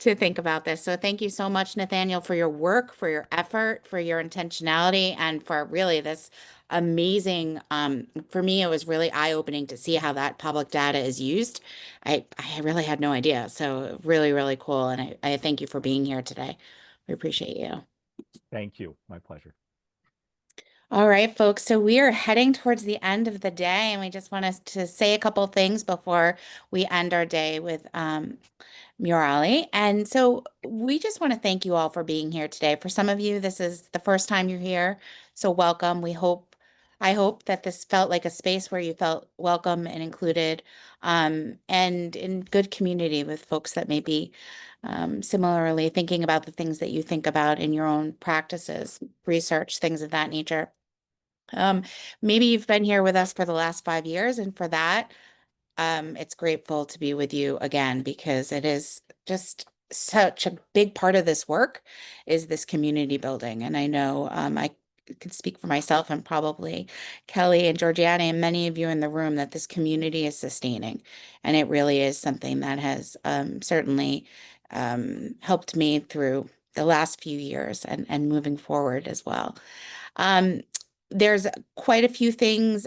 Speaker 6: to think about this. So thank you so much, Nathaniel, for your work, for your effort, for your intentionality, and for really this amazing, for me, it was really eye-opening to see how that public data is used. I really had no idea. So really, really cool. And I thank you for being here today. We appreciate you.
Speaker 12: Thank you. My pleasure.
Speaker 6: All right, folks. So we are heading towards the end of the day, and we just want us to say a couple things before we end our day with Murali. And so we just want to thank you all for being here today. For some of you, this is the first time you're here, so welcome. I hope that this felt like a space where you felt welcome and included, and in good community with folks that may be similarly thinking about the things that you think about in your own practices, research, things of that nature. Maybe you've been here with us for the last 5 years, and for that, it's grateful to be with you again because it is just such a big part of this work is this community building. And I know I can speak for myself and probably Kelly and Georgiana and many of you in the room that this community is sustaining. And it really is something that has certainly helped me through the last few years and moving forward as well. There's quite a few things,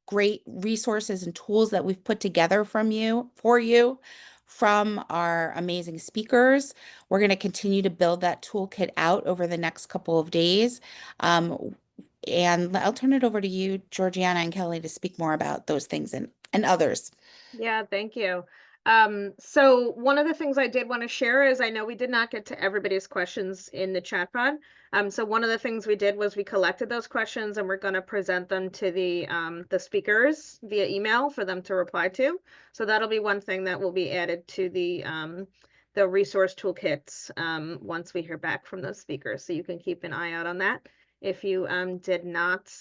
Speaker 6: great resources and tools that we've put together for you from our amazing speakers. We're going to continue to build that toolkit out over the next couple of days. And I'll turn it over to you, Georgiana and Kelly, to speak more about those things and others.
Speaker 3: Yeah, thank you. So one of the things I did want to share is I know we did not get to everybody's questions in the chat pod. So one of the things we did was we collected those questions and we're going to present them to the speakers via email for them to reply to. So that'll be one thing that will be added to the resource toolkits once we hear back from those speakers. So you can keep an eye out on that if you did not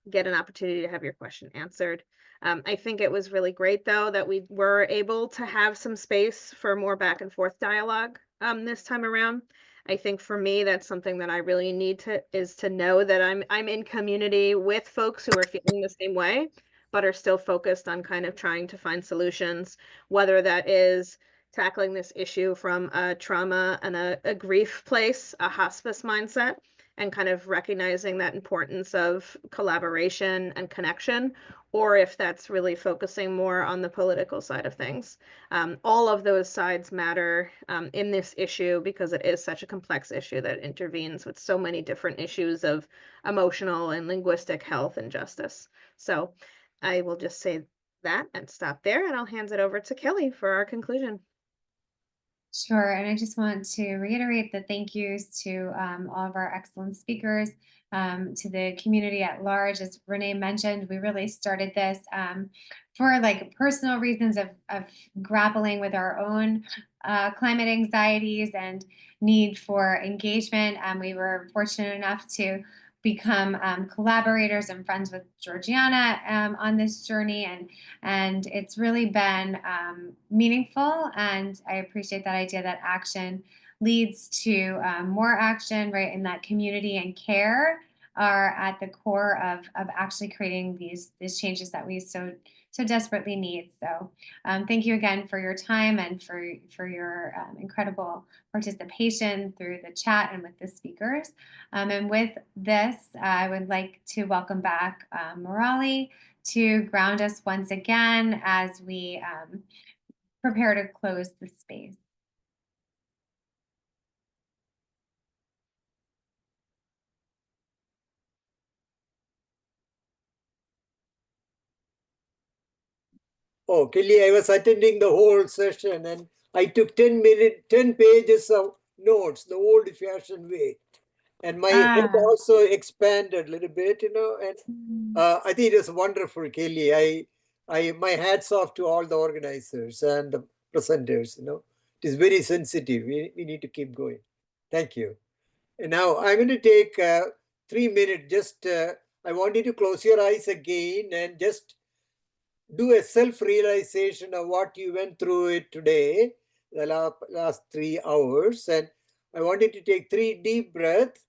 Speaker 3: get an opportunity to have your question answered. I think it was really great, though, that we were able to have some space for more back and forth dialogue this time around. I think for me, that's something that I really need to know that I'm in community with folks who are feeling the same way, but are still focused on kind of trying to find solutions, whether that is tackling this issue from a trauma and a grief place, a hospice mindset, and kind of recognizing that importance of collaboration and connection, or if that's really focusing more on the political side of things. All of those sides matter in this issue because it is such a complex issue that intervenes with so many different issues of emotional and linguistic health and justice. So I will just say that and stop there, and I'll hand it over to Kelly for our conclusion.
Speaker 2: Sure, and I just want to reiterate the thank yous to all of our excellent speakers, to the community at large. As Renee mentioned, we really started this for like personal reasons of grappling with our own climate anxieties and need for engagement. We were fortunate enough to become collaborators and friends with Georgiana on this journey, and it's really been meaningful. And I appreciate that idea that action leads to more action, right? And that community and care are at the core of actually creating these changes that we so desperately need. So thank you again for your time and for your incredible participation through the chat and with the speakers. And with this, I would like to welcome back Morali to ground us once again as we prepare to close the space.
Speaker 13: Oh, Kelly, I was attending the whole session and I took 10 pages of notes, the old fashioned way. And my head also expanded a little bit, and I think it was wonderful, Kelly. My hats off to all the organizers and the presenters, It is very sensitive. We need to keep going. Thank you. And now I'm going to take 3 minutes. Just, I want you to close your eyes again and just do a self-realization of what you went through it today, the last 3 hours. And I want you to take 3 deep breaths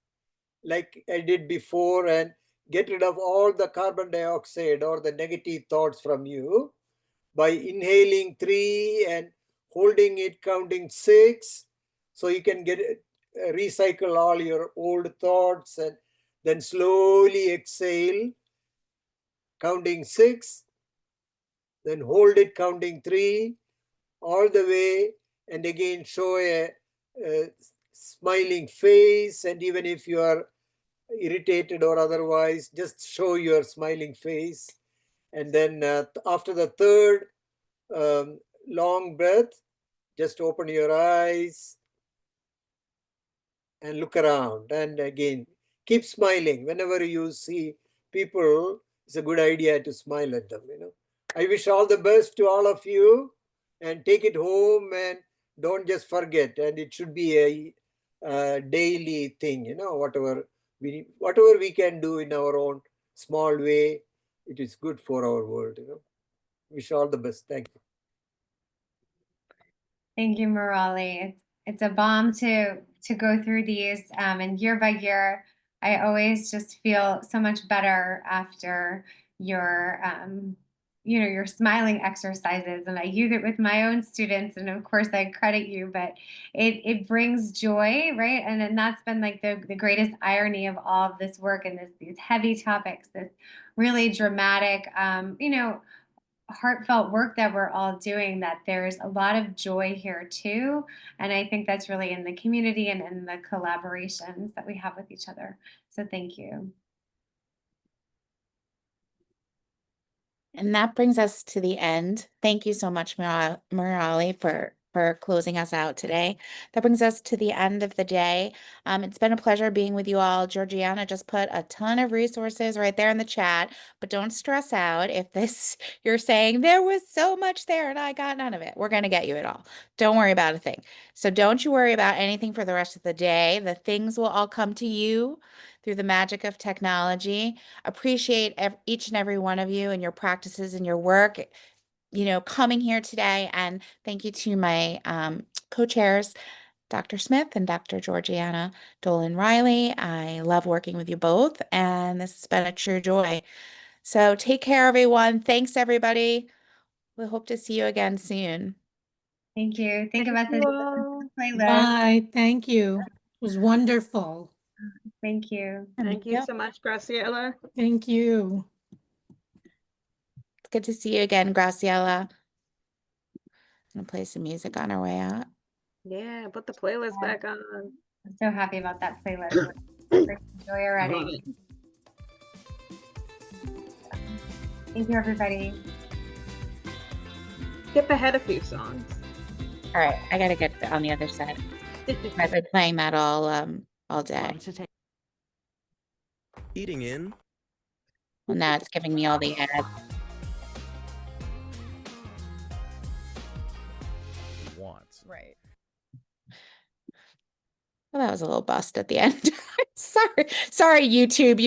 Speaker 13: like I did before and get rid of all the carbon dioxide or the negative thoughts from you by inhaling 3 and holding it, counting 6. So you can recycle all your old thoughts, and then slowly exhale, counting 6. Then hold it, counting 3, all the way, and again show a smiling face. And even if you are irritated or otherwise, just show your smiling face. And then after the third long breath, just open your eyes and look around. And again, keep smiling. Whenever you see people, it's a good idea to smile at them, I wish all the best to all of you, and take it home and don't just forget. And it should be a daily thing, whatever we can do in our own small way, it is good for our world, Wish all the best. Thank you.
Speaker 2: Thank you, Morali. It's a balm to go through these, and year by year, I always just feel so much better after your your smiling exercises, and I use it with my own students, and of course I credit you, but it brings joy, right? And then that's been like the greatest irony of all of this work and these heavy topics, this really dramatic, heartfelt work that we're all doing, that there's a lot of joy here too. And I think that's really in the community and in the collaborations that we have with each other. So thank you.
Speaker 6: And that brings us to the end. Thank you so much, Murali, for closing us out today. That brings us to the end of the day. It's been a pleasure being with you all. Georgiana just put a ton of resources right there in the chat, but don't stress out if you're saying there was so much there and I got none of it. We're going to get you it all. Don't worry about a thing. So don't you worry about anything for the rest of the day. The things will all come to you through the magic of technology. Appreciate each and every one of you and your practices and your work, coming here today. And thank you to my co-chairs, Dr. Smith and Dr. Georgiana Dolan Riley. I love working with you both, and this has been a true joy. So take care, everyone. Thanks, everybody. We hope to see you again soon.
Speaker 2: Thank you. Think of us as a playlist.
Speaker 14: Bye. Thank you. It was wonderful.
Speaker 2: Thank you.
Speaker 3: Thank you so much, Graciela.
Speaker 14: Thank you.
Speaker 6: It's good to see you again, Graciela. I'm gonna play some music on our way out.
Speaker 3: Yeah, put the playlist back on.
Speaker 2: I'm so happy about that playlist. Great joy already. Thank you, everybody.
Speaker 3: Skip ahead a few songs.
Speaker 6: All right, I gotta get on the other side. I've been playing that all day.
Speaker 15: Eating in.
Speaker 6: Well, now it's giving me all the ads.
Speaker 5: Right.
Speaker 6: Well, that was a little bust at the end. Sorry, YouTube.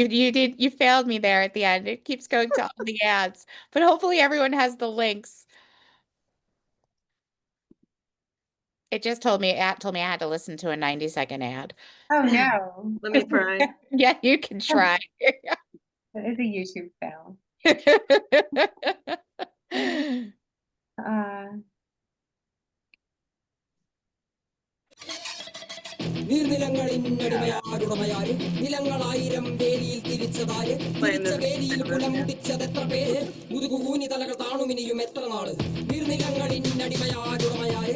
Speaker 6: You failed me there at the end. It keeps going to all the ads, but hopefully everyone has the links. It just told me I had to listen to a 90-second ad.
Speaker 2: Oh no.
Speaker 3: Let me try.
Speaker 6: Yeah, you can try.
Speaker 2: It is a YouTube fail.
Speaker 16: നീർനിലങ്ങളിന്നടിമയാരുടമയാര് നിലങ്ങളായിരം വേലിയിൽ തിരിച്ചതാര് തിരിച്ച വേലിയിൽ കുലം മുടിച്ചതെത്ര പേര് മുതുകുകൂനി തലകൾ താണുമിനിയും എത്ര നാള് നീർനിലങ്ങളിന്നടിമയാരുടമയാര്